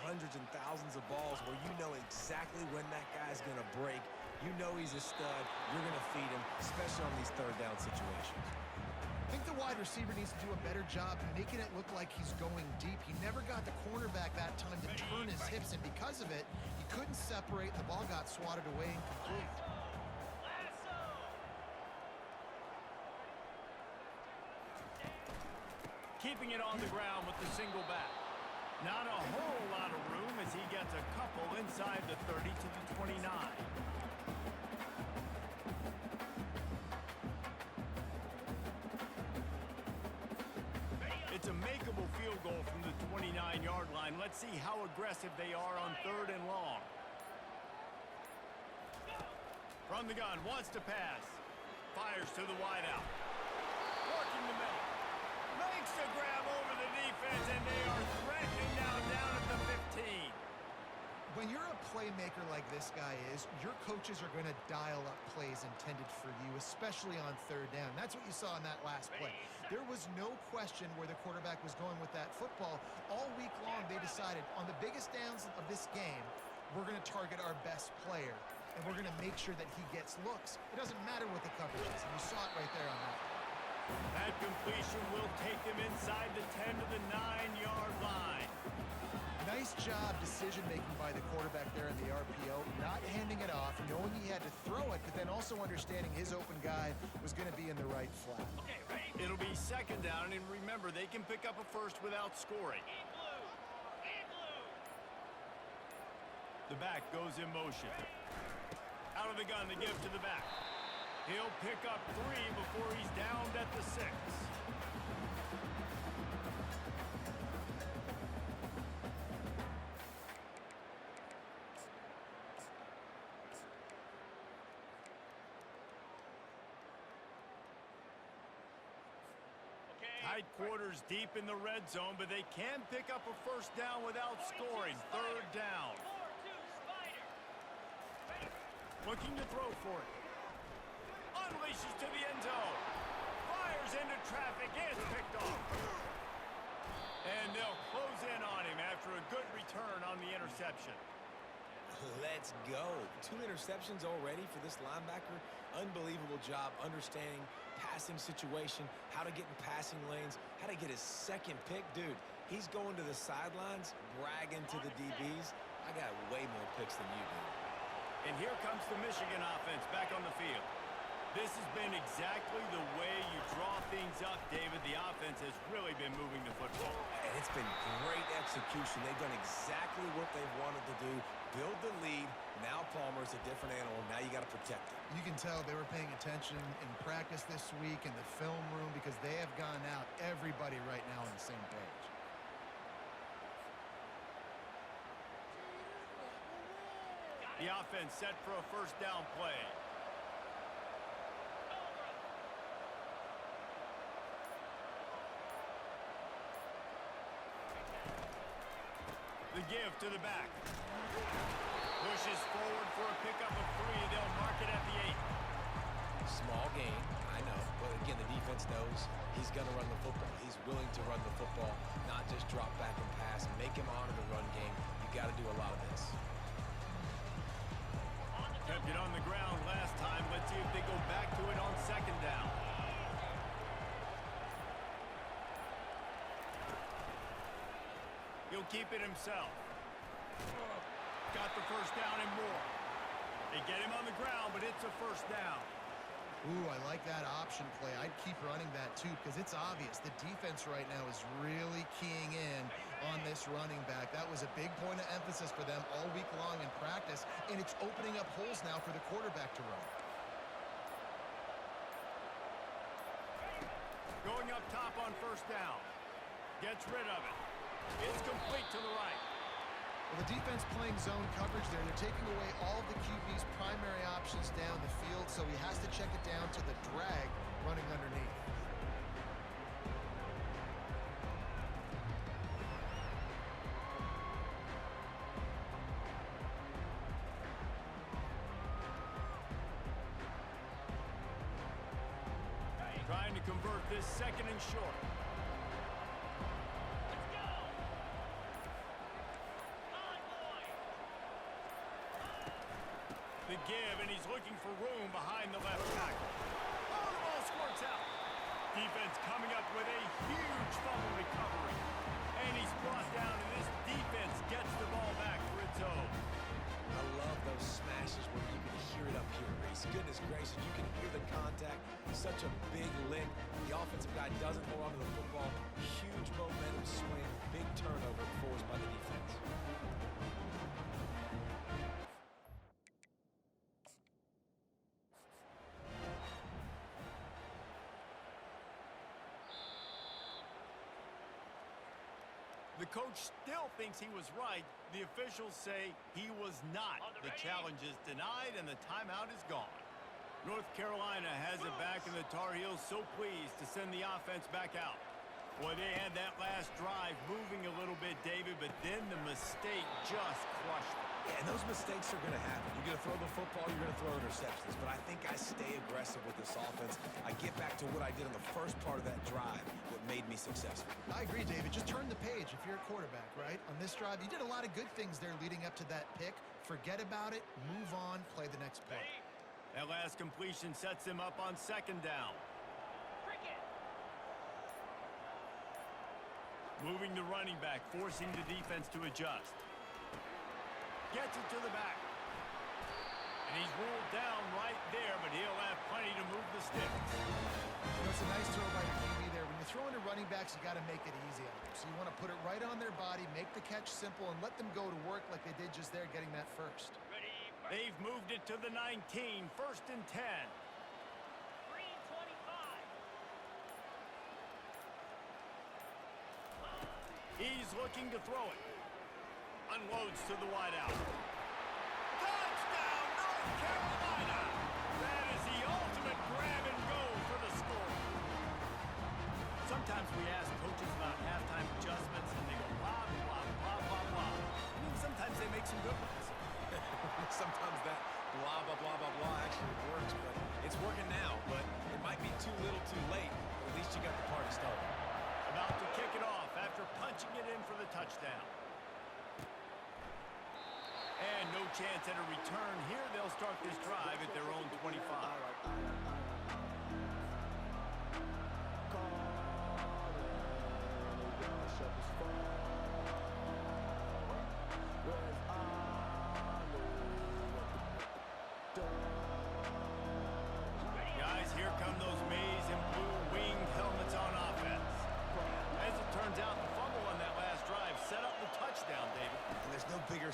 thousands of balls where you know exactly when that guy's going to break. You know he's a stud. You're going to feed him, especially on these third down situations. I think the wide receiver needs to do a better job making it look like he's going deep. He never got the cornerback that time to turn his hips, and because of it, he couldn't separate. The ball got swatted away incomplete. Keeping it on the ground with the single back. Not a whole lot of room as he gets a couple inside the 30 to the 29. It's a makeable field goal from the 29-yard line. Let's see how aggressive they are on third and long. From the gun, wants to pass. Fires to the wideout. Working the middle. Makes the grab over the defense, and they are threatening now down at the 15. When you're a playmaker like this guy is, your coaches are going to dial up plays intended for you, especially on third down. That's what you saw in that last play. There was no question where the quarterback was going with that football. All week long, they decided on the biggest downs of this game, we're going to target our best player, and we're going to make sure that he gets looks. It doesn't matter what the coverage is, and you saw it right there on that. That completion will take them inside the 10 to the 9-yard line. Nice job decision-making by the quarterback there in the RPO, not handing it off, knowing he had to throw it, but then also understanding his open guy was going to be in the right flat. Okay, ready? It'll be second down, and remember, they can pick up a first without scoring. The back goes in motion. Out of the gun to give to the back. He'll pick up 3 before he's downed at the 6. Tight quarters deep in the red zone, but they can pick up a first down without scoring. Third down. Looking to throw for it. Unleashes to the end zone. Fires into traffic. Is picked off. And they'll close in on him after a good return on the interception. Let's go. 2 interceptions already for this linebacker. Unbelievable job understanding passing situation, how to get in passing lanes, how to get his second pick. Dude, he's going to the sidelines, bragging to the DBs. I got way more picks than you do. And here comes the Michigan offense back on the field. This has been exactly the way you draw things up, David. The offense has really been moving the football. And it's been great execution. They've done exactly what they've wanted to do. Build the lead. Now Palmer's a different animal. Now you got to protect him. You can tell they were paying attention in practice this week in the film room because they have gone out, everybody right now on the same page. The offense set for a first down play. The give to the back. Pushes forward for a pickup of 3. They'll mark it at the 8. Small gain, I know. But again, the defense knows he's going to run the football. He's willing to run the football, not just drop back and pass. Make him honor the run game. You got to do a lot of this. Kept it on the ground last time. Let's see if they go back to it on second down. He'll keep it himself. Got the first down and more. They get him on the ground, but it's a first down. Ooh, I like that option play. I'd keep running that too because it's obvious the defense right now is really keying in on this running back. That was a big point of emphasis for them all week long in practice, and it's opening up holes now for the quarterback to run. Going up top on first down. Gets rid of it. It's complete to the right. Well, the defense playing zone coverage there. They're taking away all the QB's primary options down the field, so he has to check it down to the drag running underneath. Trying to convert this second and short. The give, and he's looking for room behind the left tackle. Oh, the ball squirts out. Defense coming up with a huge fumble recovery. And he's brought down, and this defense gets the ball back for its own. I love those smashes where you can hear it up here, Reese. Goodness gracious, you can hear the contact. Such a big lick. The offensive guy doesn't hold on to the football. Huge momentum swing. Big turnover forced by the defense. The coach still thinks he was right. The officials say he was not. The challenge is denied, and the timeout is gone. North Carolina has it back, and the Tar Heels so pleased to send the offense back out. Boy, they had that last drive moving a little bit, David, but then the mistake just crushed them. Yeah, and those mistakes are going to happen. You're going to throw the football, you're going to throw interceptions. But I think I stay aggressive with this offense. I get back to what I did in the first part of that drive that made me successful. I agree, David. Just turn the page if you're a quarterback, right? On this drive, you did a lot of good things there leading up to that pick. Forget about it, move on, play the next play. That last completion sets him up on second down. Moving the running back, forcing the defense to adjust. Gets it to the back. And he's ruled down right there, but he'll have plenty to move the sticks. You know, it's a nice throw by the QB there. When you're throwing to running backs, you got to make it easy on them. So you want to put it right on their body, make the catch simple, and let them go to work like they did just there, getting that first. They've moved it to the 19, first and 10. He's looking to throw it. Unloads to the wideout. Touchdown, North Carolina! That is the ultimate grab and go for the score. Sometimes we ask coaches about halftime adjustments, and they go blah, blah, blah, blah, blah. I mean, sometimes they make some good ones. Sometimes that blah, blah, blah, blah, blah actually works, but it's working now. But it might be too little too late, but at least you got the party started. About to kick it off after punching it in for the touchdown. And no chance at a return here. They'll start this drive at their own 25.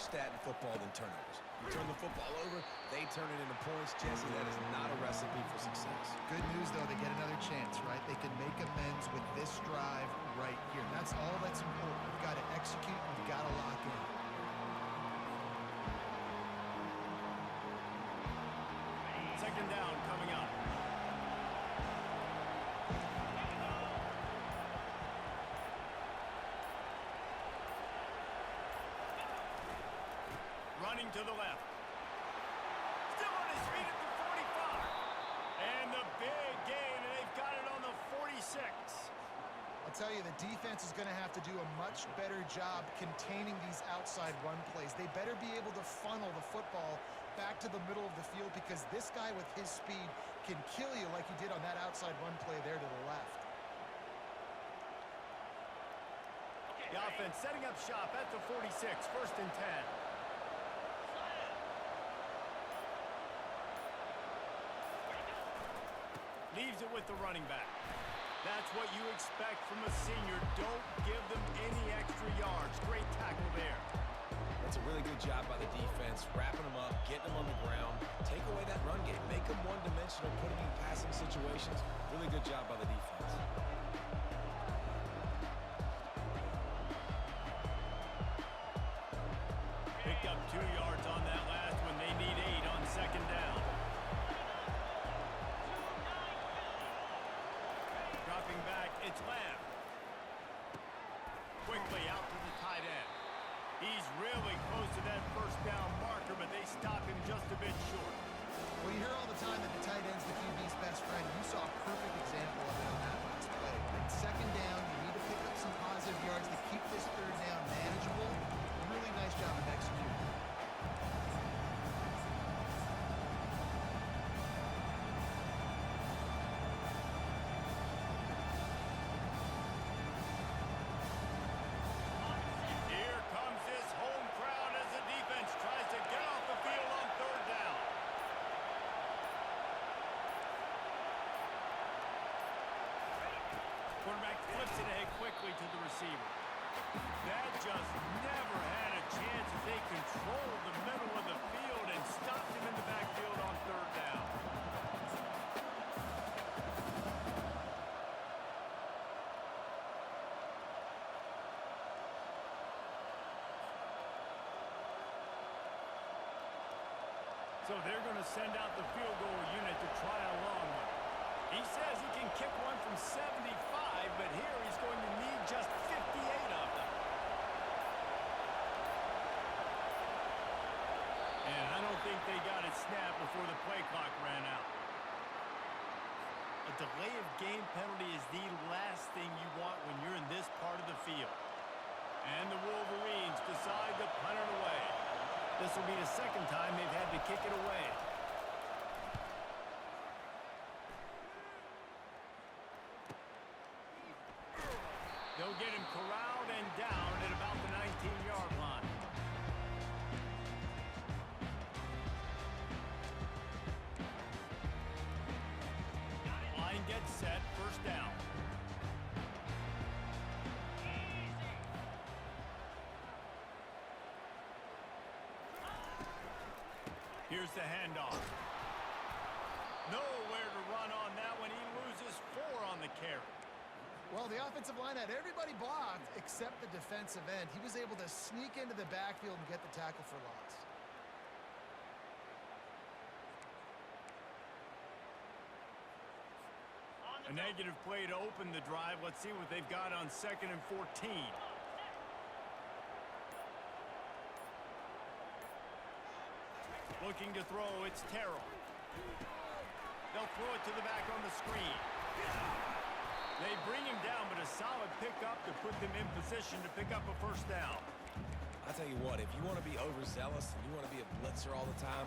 stat in football than turnovers. You turn the football over, they turn it into points. Jesse, that is not a recipe for success. Good news, though, they get another chance, right? They can make amends with this drive right here. That's all that's important. We've got to execute, and we've got to lock in. Second down coming up. Running to the left. Still on his feet at the 45. And the big gain, and they've got it on the 46. I'll tell you, the defense is going to have to do a much better job containing these outside run plays. They better be able to funnel the football back to the middle of the field because this guy with his speed can kill you like he did on that outside run play there to the left. The offense setting up shop at the 46, first and 10. Leaves it with the running back. That's what you expect from a senior. Don't give them any extra yards. Great tackle there. That's a really good job by the defense, wrapping them up, getting them on the ground. Take away that run game. Make them one-dimensional, put them in passing situations. Really good job by the defense. Picked up 2 yards on that last one. They need 8 on second down. Dropping back, it's Lamb. Quickly out to the tight end. He's really close to that first down marker, but they stop him just a bit short. Well, you hear all the time that the tight end's the QB's best friend. You saw a perfect example of it on that last play. At second down, you need to pick up some positive yards to keep this third down manageable. Really nice job of executing. Here comes this home crowd as the defense tries to get off the field on third down. Quarterback flips it ahead quickly to the receiver. That just never had a chance as they controlled the middle of the field and stopped him in the backfield on third down. So they're going to send out the field goal unit to try a long one. He says he can kick one from 75, but here he's going to need just 58 of them. And I don't think they got it snapped before the play clock ran out. A delay of game penalty is the last thing you want when you're in this part of the field. And the Wolverines decide to punt it away. This will be the second time they've had to kick it away. They'll get him corralled and down at about the 19-yard line. Line gets set, first down. Here's the handoff. Nowhere to run on that one. He loses 4 on the carry. Well, the offensive line had everybody blocked except the defensive end. He was able to sneak into the backfield and get the tackle for loss. A negative play to open the drive. Let's see what they've got on 2nd and 14. Looking to throw, it's Terrell. They'll throw it to the back on the screen. They bring him down, but a solid pickup to put them in position to pick up a first down. I'll tell you what, if you want to be overzealous and you want to be a blitzer all the time,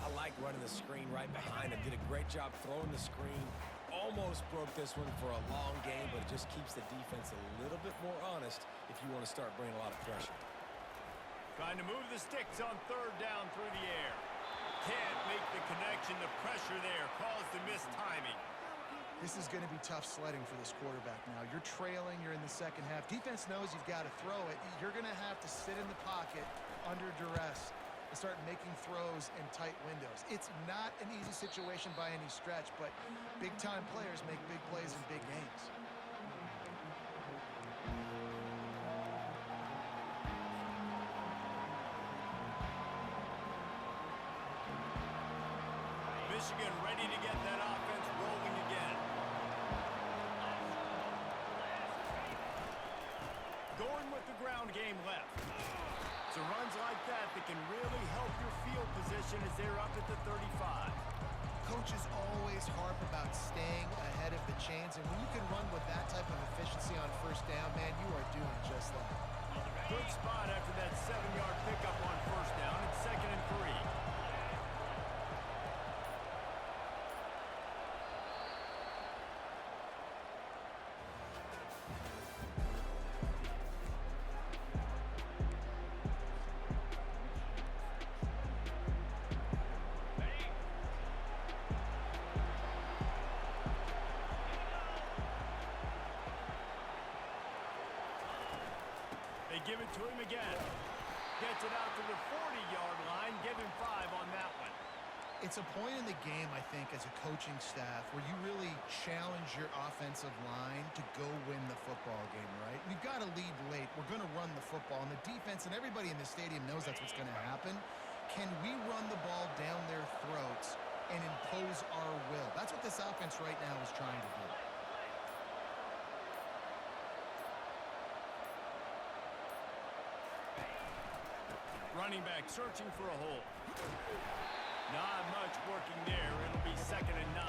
I like running the screen right behind him. Did a great job throwing the screen. Almost broke this one for a long game, but it just keeps the defense a little bit more honest if you want to start bringing a lot of pressure. Trying to move the sticks on third down through the air. Can't make the connection. The pressure there caused the missed timing. This is going to be tough sledding for this quarterback now. You're trailing. You're in the second half. Defense knows you've got to throw it. You're going to have to sit in the pocket under duress and start making throws in tight windows. It's not an easy situation by any stretch, but big-time players make big plays in big games. Michigan ready to get that offense rolling again. Going with the ground game left. So runs like that can really help your field position as they're up at the 35. Coaches always harp about staying ahead of the chains, and when you can run with that type of efficiency on first down, man, you are doing just that. Good spot after that 7-yard pickup on first down. It's 2nd and 3. They give it to him again. Gets it out to the 40-yard line. Give him 5 on that one. It's a point in the game, I think, as a coaching staff where you really challenge your offensive line to go win the football game, right? We've got to lead late. We're going to run the football. And the defense and everybody in the stadium knows that's what's going to happen. Can we run the ball down their throats and impose our will? That's what this offense right now is trying to do. Running back searching for a hole. Not much working there. It'll be 2nd and 9.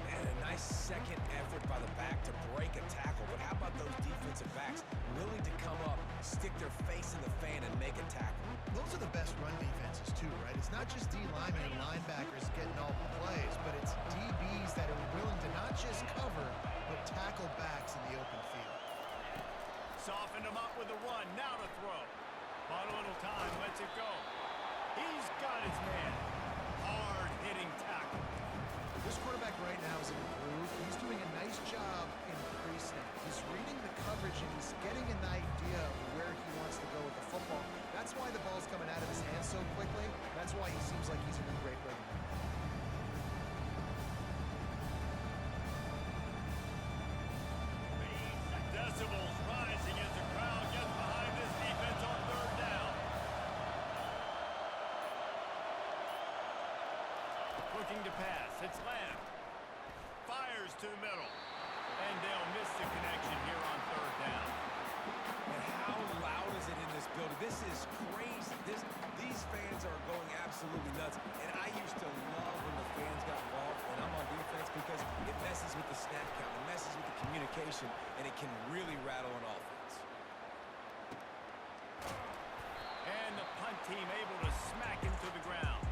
And a nice second effort by the back to break a tackle. But how about those defensive backs willing to come up, stick their face in the fan, and make a tackle? Those are the best run defenses, too, right? It's not just D linemen and linebackers getting all the plays, but it's DBs that are willing to not just cover, but tackle backs in the open field. Softened him up with a run. Now to throw. Bought a little time. Lets it go. He's got his man. Hard-hitting tackle. This quarterback right now is improved. He's doing a nice job in pre-snap. He's reading the coverage, and he's getting an idea of where he wants to go with the football. That's why the ball's coming out of his hands so quickly. That's why he seems like he's in a great rhythm. Decibels rising as the crowd gets behind this defense on 3rd down. Looking to pass. It's Lamb. Fires to the middle. And they'll miss the connection here on 3rd down. And how loud is it in this building? This is crazy. These fans are going absolutely nuts. And I used to love when the fans got involved when I'm on defense because it messes with the snap count. It messes with the communication, and it can really rattle an offense. And the punt team able to smack him to the ground.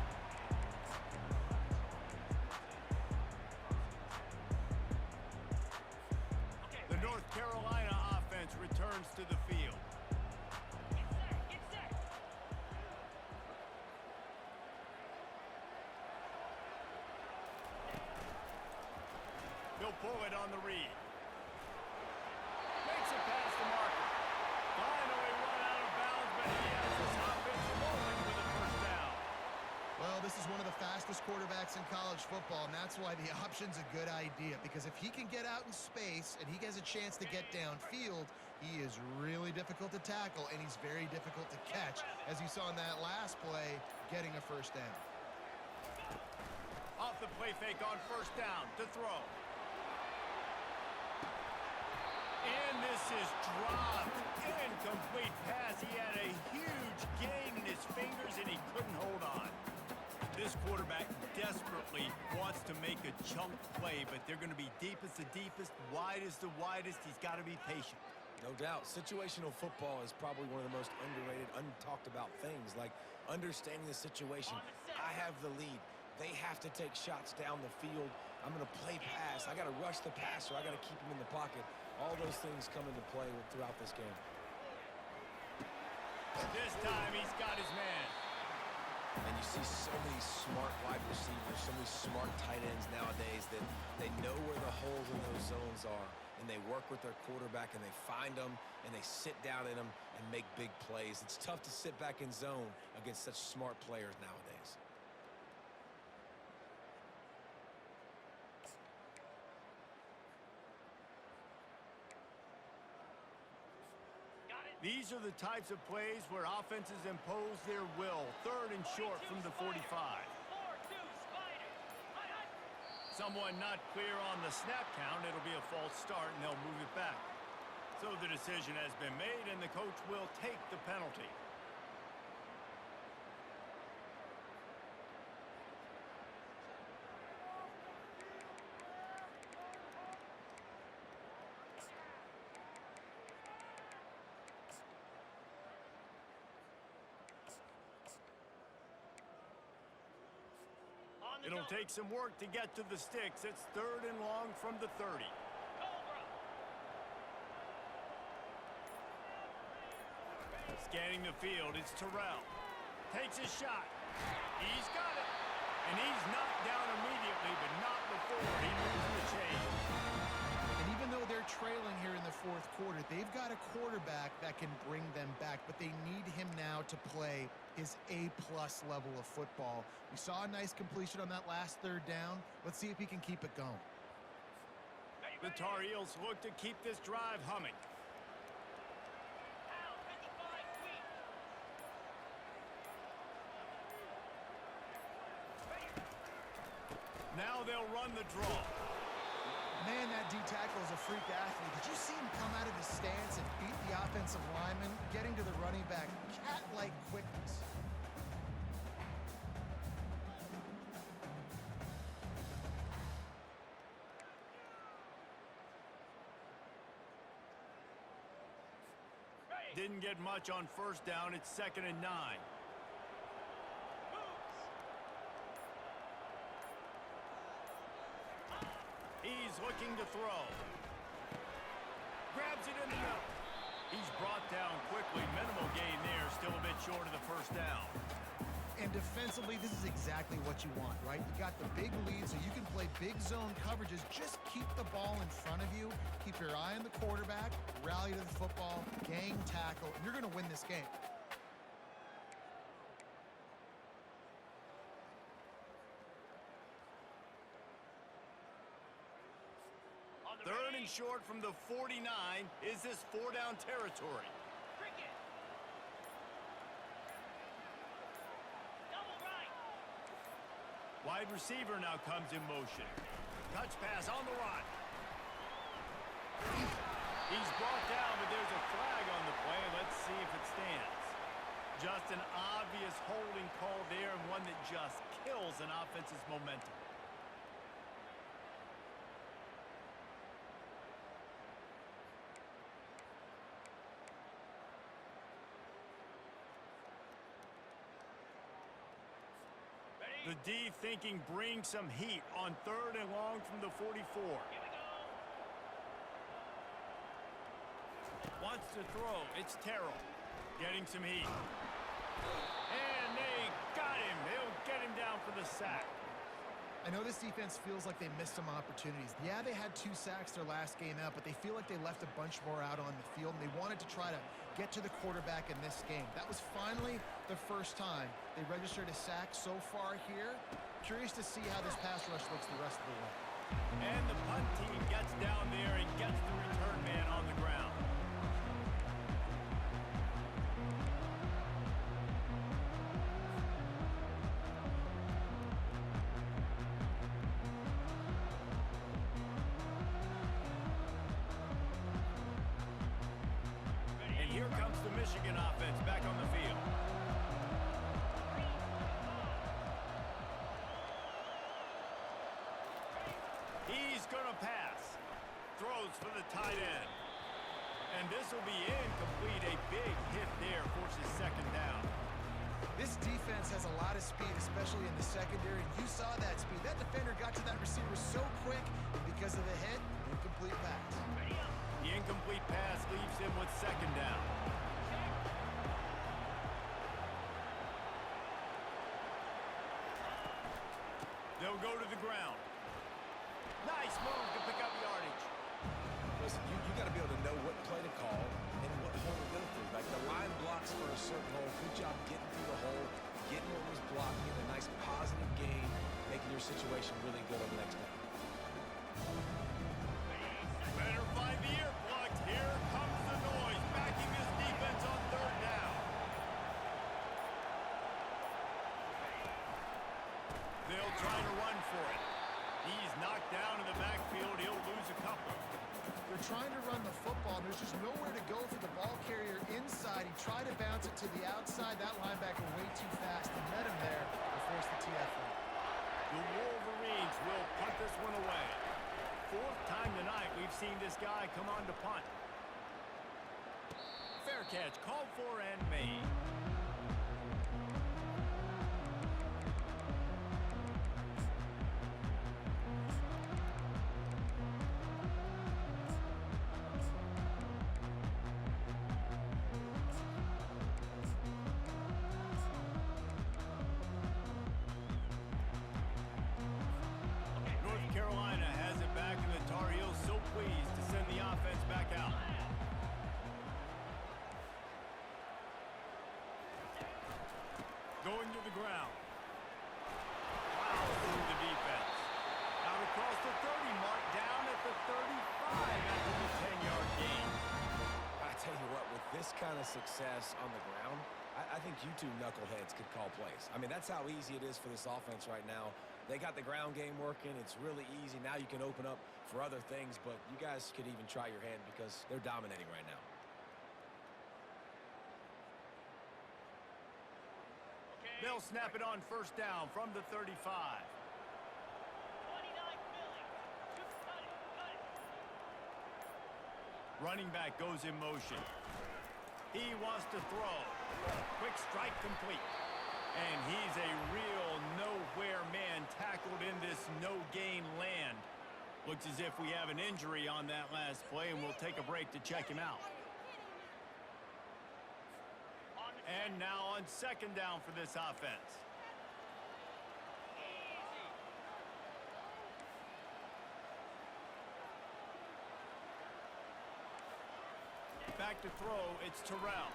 The North Carolina offense returns to the field. He'll pull it on the read. Makes it past the marker. Finally run out of bounds, but he has this offense rolling with a 1st down. Well, this is one of the fastest quarterbacks in college football, and that's why the option's a good idea. Because if he can get out in space and he has a chance to get downfield, he is really difficult to tackle, and he's very difficult to catch, as you saw in that last play, getting a 1st down. Off the play fake on 1st down to throw. And this is dropped. Incomplete pass. He had a huge gain in his fingers, and he couldn't hold on. This quarterback desperately wants to make a chunk play, but they're going to be deepest the deepest, widest the widest. He's got to be patient. No doubt. Situational football is probably one of the most underrated, untalked about things, like understanding the situation. I have the lead. They have to take shots down the field. I'm going to play pass. I got to rush the passer. I got to keep him in the pocket. All those things come into play throughout this game. This time he's got his man. And you see so many smart wide receivers, so many smart tight ends nowadays that they know where the holes in those zones are, and and they work with their quarterback, and they find them, and they sit down in them and make big plays. It's tough to sit back in zone against such smart players nowadays. These are the types of plays where offenses impose their will. 3rd and short from the 45. Someone not clear on the snap count. It'll be a false start, and they'll move it back. So the decision has been made, and the coach will take the penalty. It'll take some work to get to the sticks. It's 3rd and long from the 30. Scanning the field, it's Terrell. Takes a shot. He's got it. And he's knocked down immediately, but not before he moves the chain. And even though they're trailing here in the 4th quarter, they've got a quarterback that can bring them back, but they need him now to play his A-plus level of football. We saw a nice completion on that last 3rd down. Let's see if he can keep it going. The Tar Heels look to keep this drive humming. Now they'll run the draw. Man, that D-tackle is a freak athlete. Did you see him come out of his stance and beat the offensive lineman, getting to the running back? Cat-like quickness. Didn't get much on 1st down. It's 2nd and 9. He's looking to throw. Grabs it in the middle. He's brought down quickly. Minimal gain there. Still a bit short of the 1st down. And defensively, this is exactly what you want, right? You got the big lead, so you can play big zone coverages. Just keep the ball in front of you. Keep your eye on the quarterback. Rally to the football. Gang tackle. And you're going to win this game. Third and short from the 49. Is this 4-down territory? Wide receiver now comes in motion. Touch pass on the run. He's brought down, but there's a flag on the play. Let's see if it stands. Just an obvious holding call there, and one that just kills an offense's momentum. The D thinking bring some heat on 3rd and long from the 44. Wants to throw. It's Terrell. Getting some heat. And they got him. They'll get him down for the sack. I know this defense feels like they missed some opportunities. Yeah, they had 2 sacks their last game out, but they feel like they left a bunch more out on the field, and they wanted to try to get to the quarterback in this game. That was finally the first time they registered a sack so far here. Curious to see how this pass rush looks the rest of the way. And the punt team gets down there and gets the return man on the ground. Here comes the Michigan offense back on the field. He's going to pass. Throws for the tight end. And this will be incomplete. A big hit there forces 2nd down. This defense has a lot of speed, especially in the secondary. You saw that speed. That defender got to that receiver so quick, and because of the hit, incomplete pass. The incomplete pass leaves him with 2nd down. They'll go to the ground. Nice move to pick up yardage. Listen, to call and what hole to go through. Like the line blocks for a certain hole. Good job getting through the hole, getting what was blocking, a nice positive gain, making your situation really good on the next play. Better find the earplugs. Here comes the noise, backing this defense on third down. They'll try to run for it. He's knocked down in the backfield. He'll lose a couple. They're trying to run the football, and there's just nowhere to go for the ball carrier inside. He tried to bounce it to the outside. That linebacker way too fast. He met him there to force the TFL. The Wolverines will punt this one away. Fourth time tonight we've seen this guy come on to punt. Fair catch, called for and made. Carolina has it back, and the Tar Heels so pleased to send the offense back out. Going to the ground. Wow, through the defense. Out across the 30 mark, down at the 35 after the 10-yard gain. I tell you what, with this kind of success on the ground, I think you two knuckleheads could call plays. I mean, that's how easy it is for this offense right now. They got the ground game working. It's really easy. Now you can open up for other things, but you guys could even try your hand because they're dominating right now. They'll snap it on first down from the 35. Running back goes in motion. He wants to throw. Quick strike complete. And he's a real nowhere man tackled in this no-gain land. Looks as if we have an injury on that last play, and we'll take a break to check him out. And now on second down for this offense. Back to throw, it's Terrell.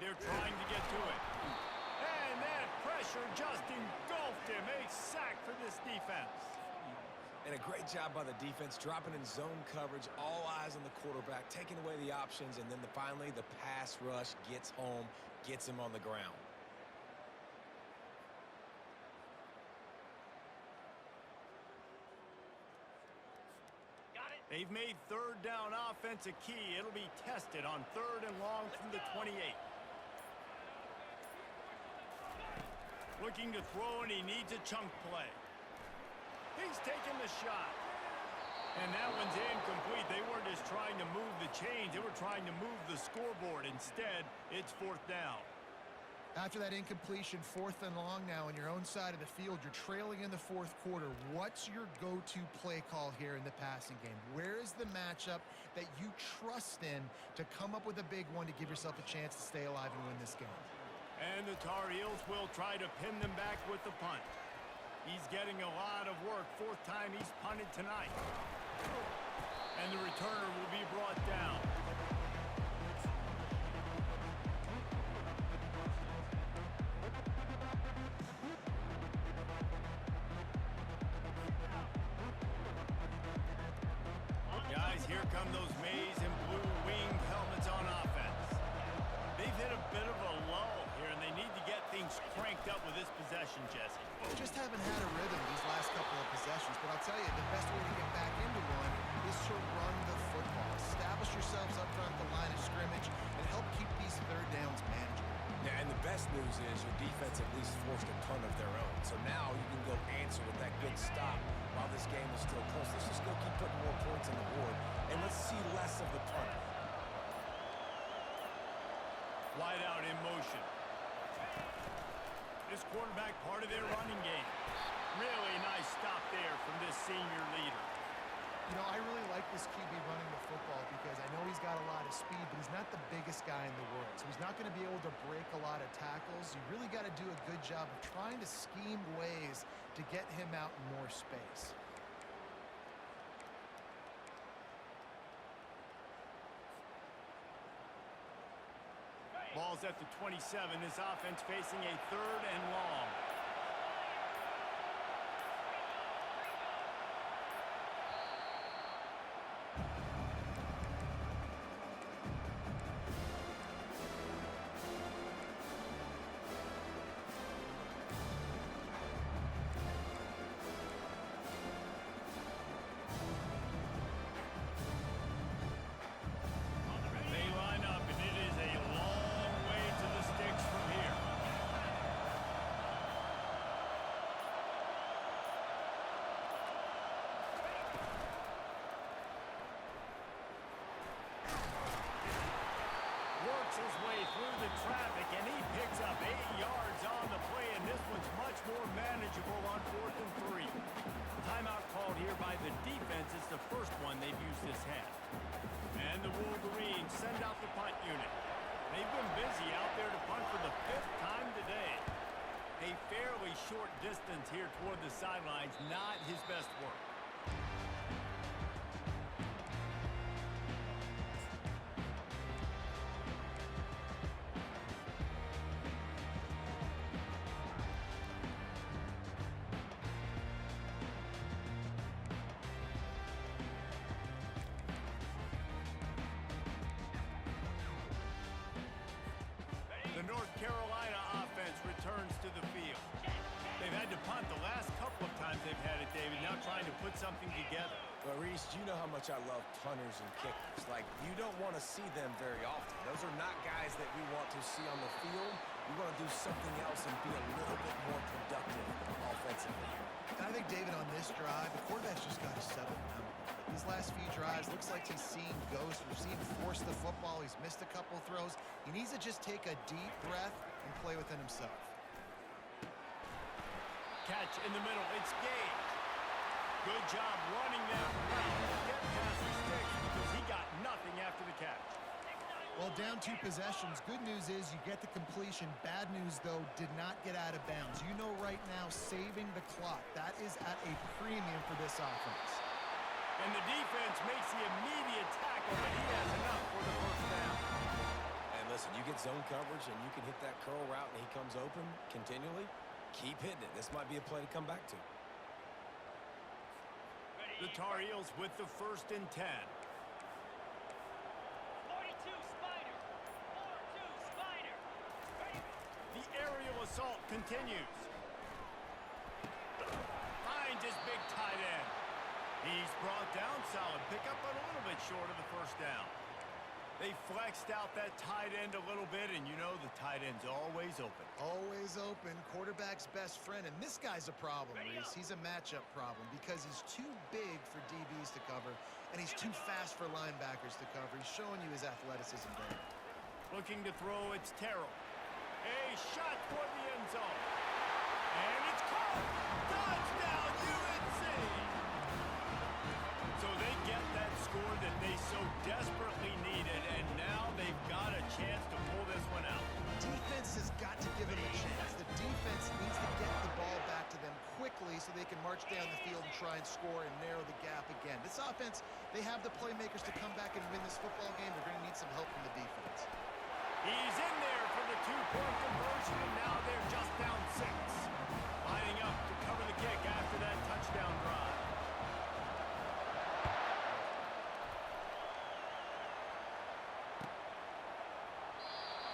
They're trying to get to it. And that pressure just engulfed him. A sack for this defense. And a great job by the defense, dropping in zone coverage, all eyes on the quarterback, taking away the options, and then finally the pass rush gets home, gets him on the ground. They've made third down offense a key. It'll be tested on third and long from the 28. Looking to throw, and he needs a chunk play. He's taking the shot. And that one's incomplete. They weren't just trying to move the chains. They were trying to move the scoreboard. Instead, it's fourth down. After that incompletion, fourth and long now on your own side of the field, you're trailing in the fourth quarter. What's your go-to play call here in the passing game? Where is the matchup that you trust in to come up with a big one to give yourself a chance to stay alive and win this game? And the Tar Heels will try to pin them back with the punt. He's getting a lot of work. Fourth time he's punted tonight. And the returner will be brought down. Guys, here come those maize and blue winged helmets on offense. They've hit a bit of a lull here, and they need to get things cranked up with this possession, Jesse. Just haven't had a rhythm these last couple of possessions, but I'll tell you, the best way to get back into one is to run the football. Establish yourselves up front the line of scrimmage and help keep these third downs manageable. Yeah, and the best news is your defense at least forced a punt of their own. So now you can go answer with that good stop while this game is still close. Let's just go keep putting more points on the board, and let's see less of the punt. Wide out in motion. This quarterback part of their running game. Really nice stop there from this senior leader. You know, I really like this QB running the football because I know he's got a lot of speed, but he's not the biggest guy in the world. So he's not going to be able to break a lot of tackles. You really got to do a good job of trying to scheme ways to get him out in more space. Ball's at the 27. This offense facing a 3rd and long. They line up, and it is a long way to the sticks from here. Works his way through the traffic, and he picks up 8 yards on the play, and this one's much more manageable on 4th and 3. Timeout called here by the defense. It's the first one they've used this half. And the Wolverines send out the punt unit. They've been busy out there to punt for the 5th time today. A fairly short distance here toward the sidelines, not his best work. The North Carolina offense returns to the field. They've had to punt the last couple of times they've had it, David, now trying to put something together. Well, Reese, you know how much I love punters and kickers. Like, you don't want to see them very often. Those are not guys that we want to see on the field. We want to do something else and be a little bit more productive offensively. And I think, David, on this drive, the quarterback's just got to settle down. These last few drives, looks like he's seen ghosts. We've seen him force the football. He's missed a couple throws. He needs to just take a deep breath and play within himself. Catch in the middle. It's Gage. Good job running that route. Get past the sticks because he got nothing after the catch. Well, down 2 possessions. Good news is you get the completion. Bad news, though, did not get out of bounds. You know right now, saving the clock. That is at a premium for this offense. And the defense makes the immediate tackle, but he has enough for the 1st down. And listen, you get zone coverage and you can hit that curl route and he comes open continually. Keep hitting it. This might be a play to come back to. The Tar Heels with the 1st and 10. 42 Spider. 4-2 Spider. Ready? The aerial assault continues. Finds his big tight end. He's brought down, solid pickup, but a little bit short of the 1st down. They flexed out that tight end a little bit, and you know the tight end's always open. Always open, quarterback's best friend, and this guy's a problem, Reese. He's a matchup problem because he's too big for DBs to cover, and he's too fast for linebackers to cover. He's showing you his athleticism there. Looking to throw, it's Terrell. A shot toward the end zone. And it's caught. Touchdown, UNC! So they get that score that they so desperately needed, and now they've got a chance to pull this one out. Defense has got to give them a chance. The defense needs to get the ball back to them quickly so they can march down the field and try and score and narrow the gap again. This offense, they have the playmakers to come back and win this football game. They're going to need some help from the defense. He's in there for the 2-point conversion, and now they're just down 6. Lining up to cover the kick after that touchdown drive.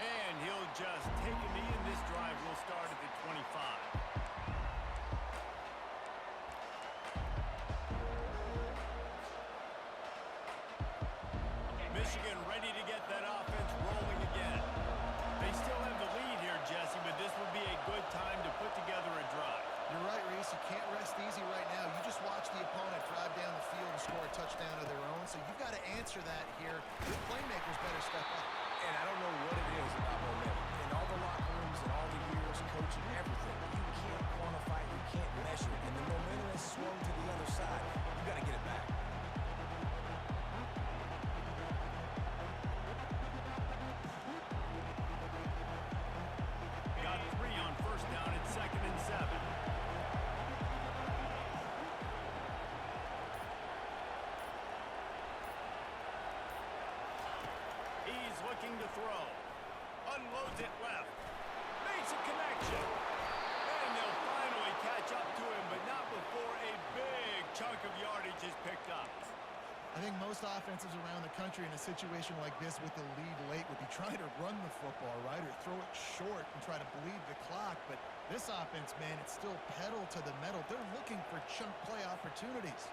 And he'll just take a knee, and this drive will start at the 25. Michigan ready to get that offense rolling again. They still have the lead here, Jesse, but this would be a good time to put together a drive. You're right, Reese. You can't rest easy right now. You just watch the opponent drive down the field and score a touchdown of their own, so you've got to answer that here. The playmakers better step up. And I don't know what it is about momentum. In all the locker rooms and all the years coaching everything, you can't quantify it, you can't measure it. And the momentum has swung to the other side. You got to get it back. Got 3 on 1st down. It's 2nd and 7. He's looking to throw. Unloads it left. Makes a connection. And they'll finally catch up to him, but not before a big chunk of yardage is picked up. I think most offenses around the country in a situation like this with the lead late would be trying to run the football, right, or throw it short and try to bleed the clock. But this offense, man, it's still pedal to the metal. They're looking for chunk play opportunities.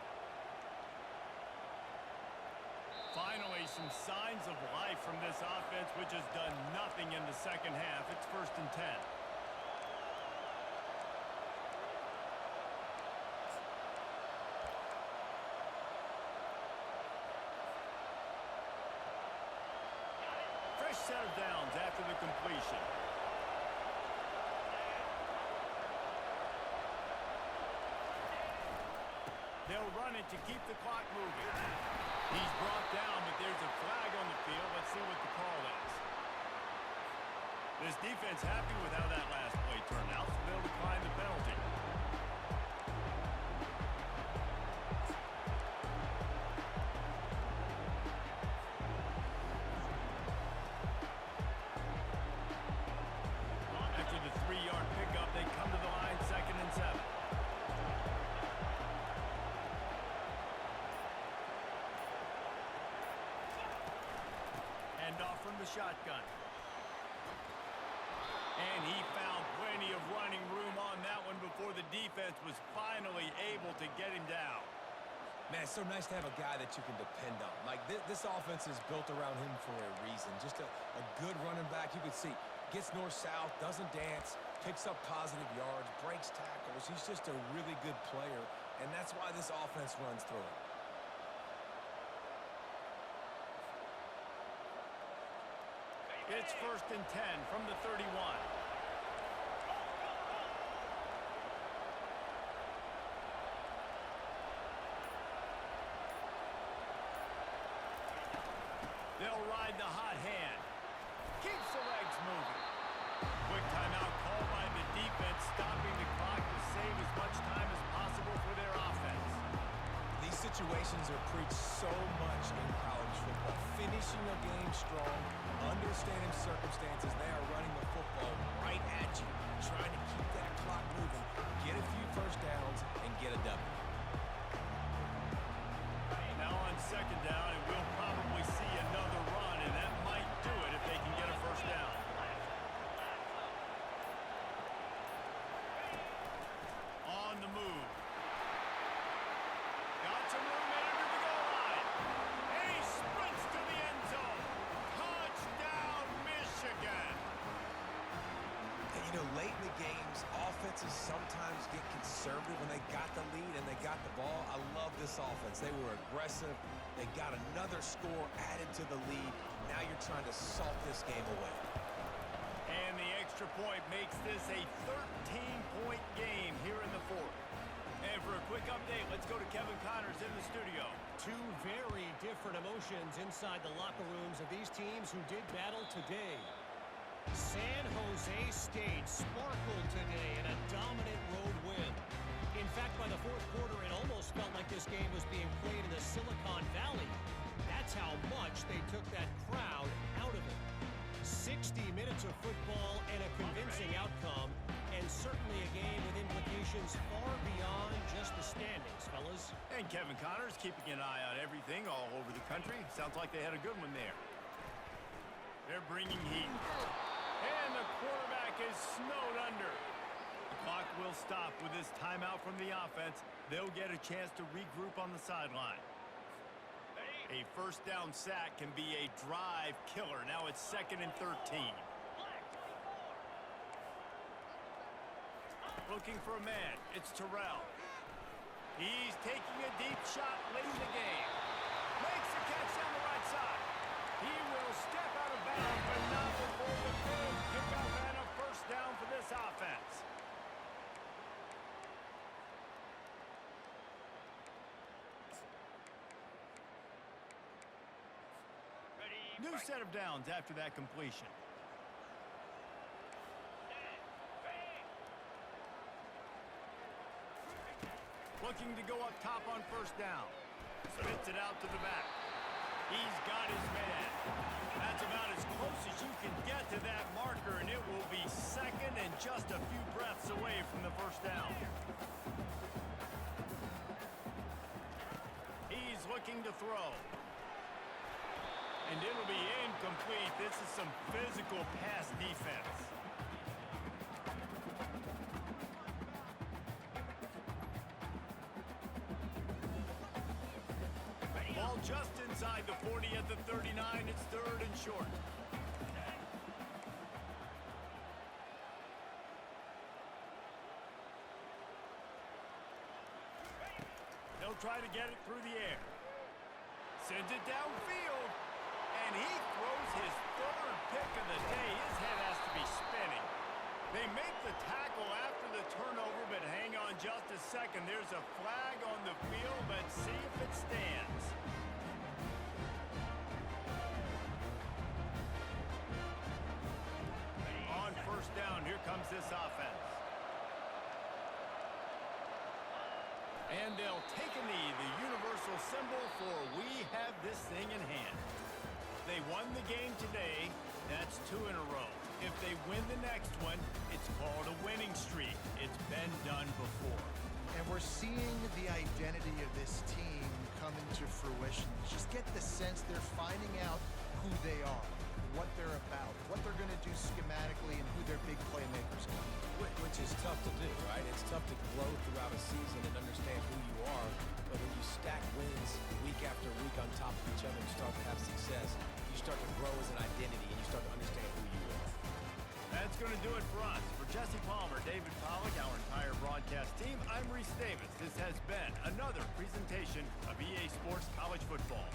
Finally, some signs of life from this offense, which has done nothing in the second half. It's 1st and 10. Fresh set of downs after the completion. They'll run it to keep the clock moving. He's brought down, but there's a flag on the field. Let's see what the call is. This defense happy with how that last play turned out, so they'll decline the penalty. After the 3-yard pickup, they come to the line, 2nd and 7. Off from the shotgun. And he found plenty of running room on that one before the defense was finally able to get him down. Man, it's so nice to have a guy that you can depend on. Like, this offense is built around him for a reason. Just a good running back. You can see, gets north-south, doesn't dance, picks up positive yards, breaks tackles. He's just a really good player, and that's why this offense runs through him. It's 1st and 10 from the 31. They'll ride the hot hand. Keeps the legs moving. Quick timeout called by the defense, stopping the clock to save as much time as possible for their offense. These situations are preached so much in college football. Finishing a game strong, understanding circumstances. They are running the football right at you, trying to keep that clock moving, get a few first downs, and get a W. Now on 2nd down, and we'll probably see another run, and that might do it if they can get a first down. On the move. Got some room in under the goal line. He sprints to the end zone. Touchdown, Michigan. And, you know, late in the games, offenses sometimes get conservative when they got the lead and they got the ball. I love this offense. They were aggressive. They got another score added to the lead. Now you're trying to salt this game away. And the extra point makes this a 13-point game here in the 4th. And for a quick update, let's go to Kevin Connors in the studio. Two very different emotions inside the locker rooms of these teams who did battle today. San Jose State sparkled today in a dominant road win. In fact, by the 4th quarter, it almost felt like this game was being played in the Silicon Valley. That's how much they took that crowd out of it. 60 minutes of football and a convincing outcome, and certainly a game with implications far beyond just the standings, fellas. And Kevin Connors keeping an eye on everything all over the country. Sounds like they had a good one there. They're bringing heat. And the quarterback is snowed under. The clock will stop with this timeout from the offense. They'll get a chance to regroup on the sideline. A first down sack can be a drive killer. Now it's 2nd and 13. Looking for a man. It's Terrell. He's taking a deep shot late in the game. Makes the catch down the right side. He will step out of bounds, but not before the big pickup and a first down for this offense. New set of downs after that completion. Looking to go up top on first down. Spits it out to the back. He's got his man. That's about as close close as you can get to that marker, and it will be second and just a few breaths away from the first down. He's looking to throw. And it'll be incomplete. This is some physical pass defense. Ball just inside the 40 at the 39. It's third and short. They'll try to get it through the air. Sends it downfield. And he throws his third pick of the day. His head has to be spinning. They make the tackle after the turnover, but hang on just a second. There's a flag on the field. Let's see if it stands. On first down, here comes this offense. And they'll take a knee, the universal symbol for we have this thing in hand. They won the game today. That's 2 in a row. If they win the next one, it's called a winning streak. It's been done before. And we're seeing the identity of this team come into fruition. You just get the sense they're finding out who they are, what they're about, what they're going to do schematically, and who their big playmakers are. Which is tough to do, right? It's tough to grow throughout a season and understand who you are. But when you stack wins week after week on top of each other and start to have success, you start to grow as an identity and you start to understand who you are. That's going to do it for us. For Jesse Palmer, David Pollack, our entire broadcast team, I'm Reese Davis. This has been another presentation of EA Sports College Football.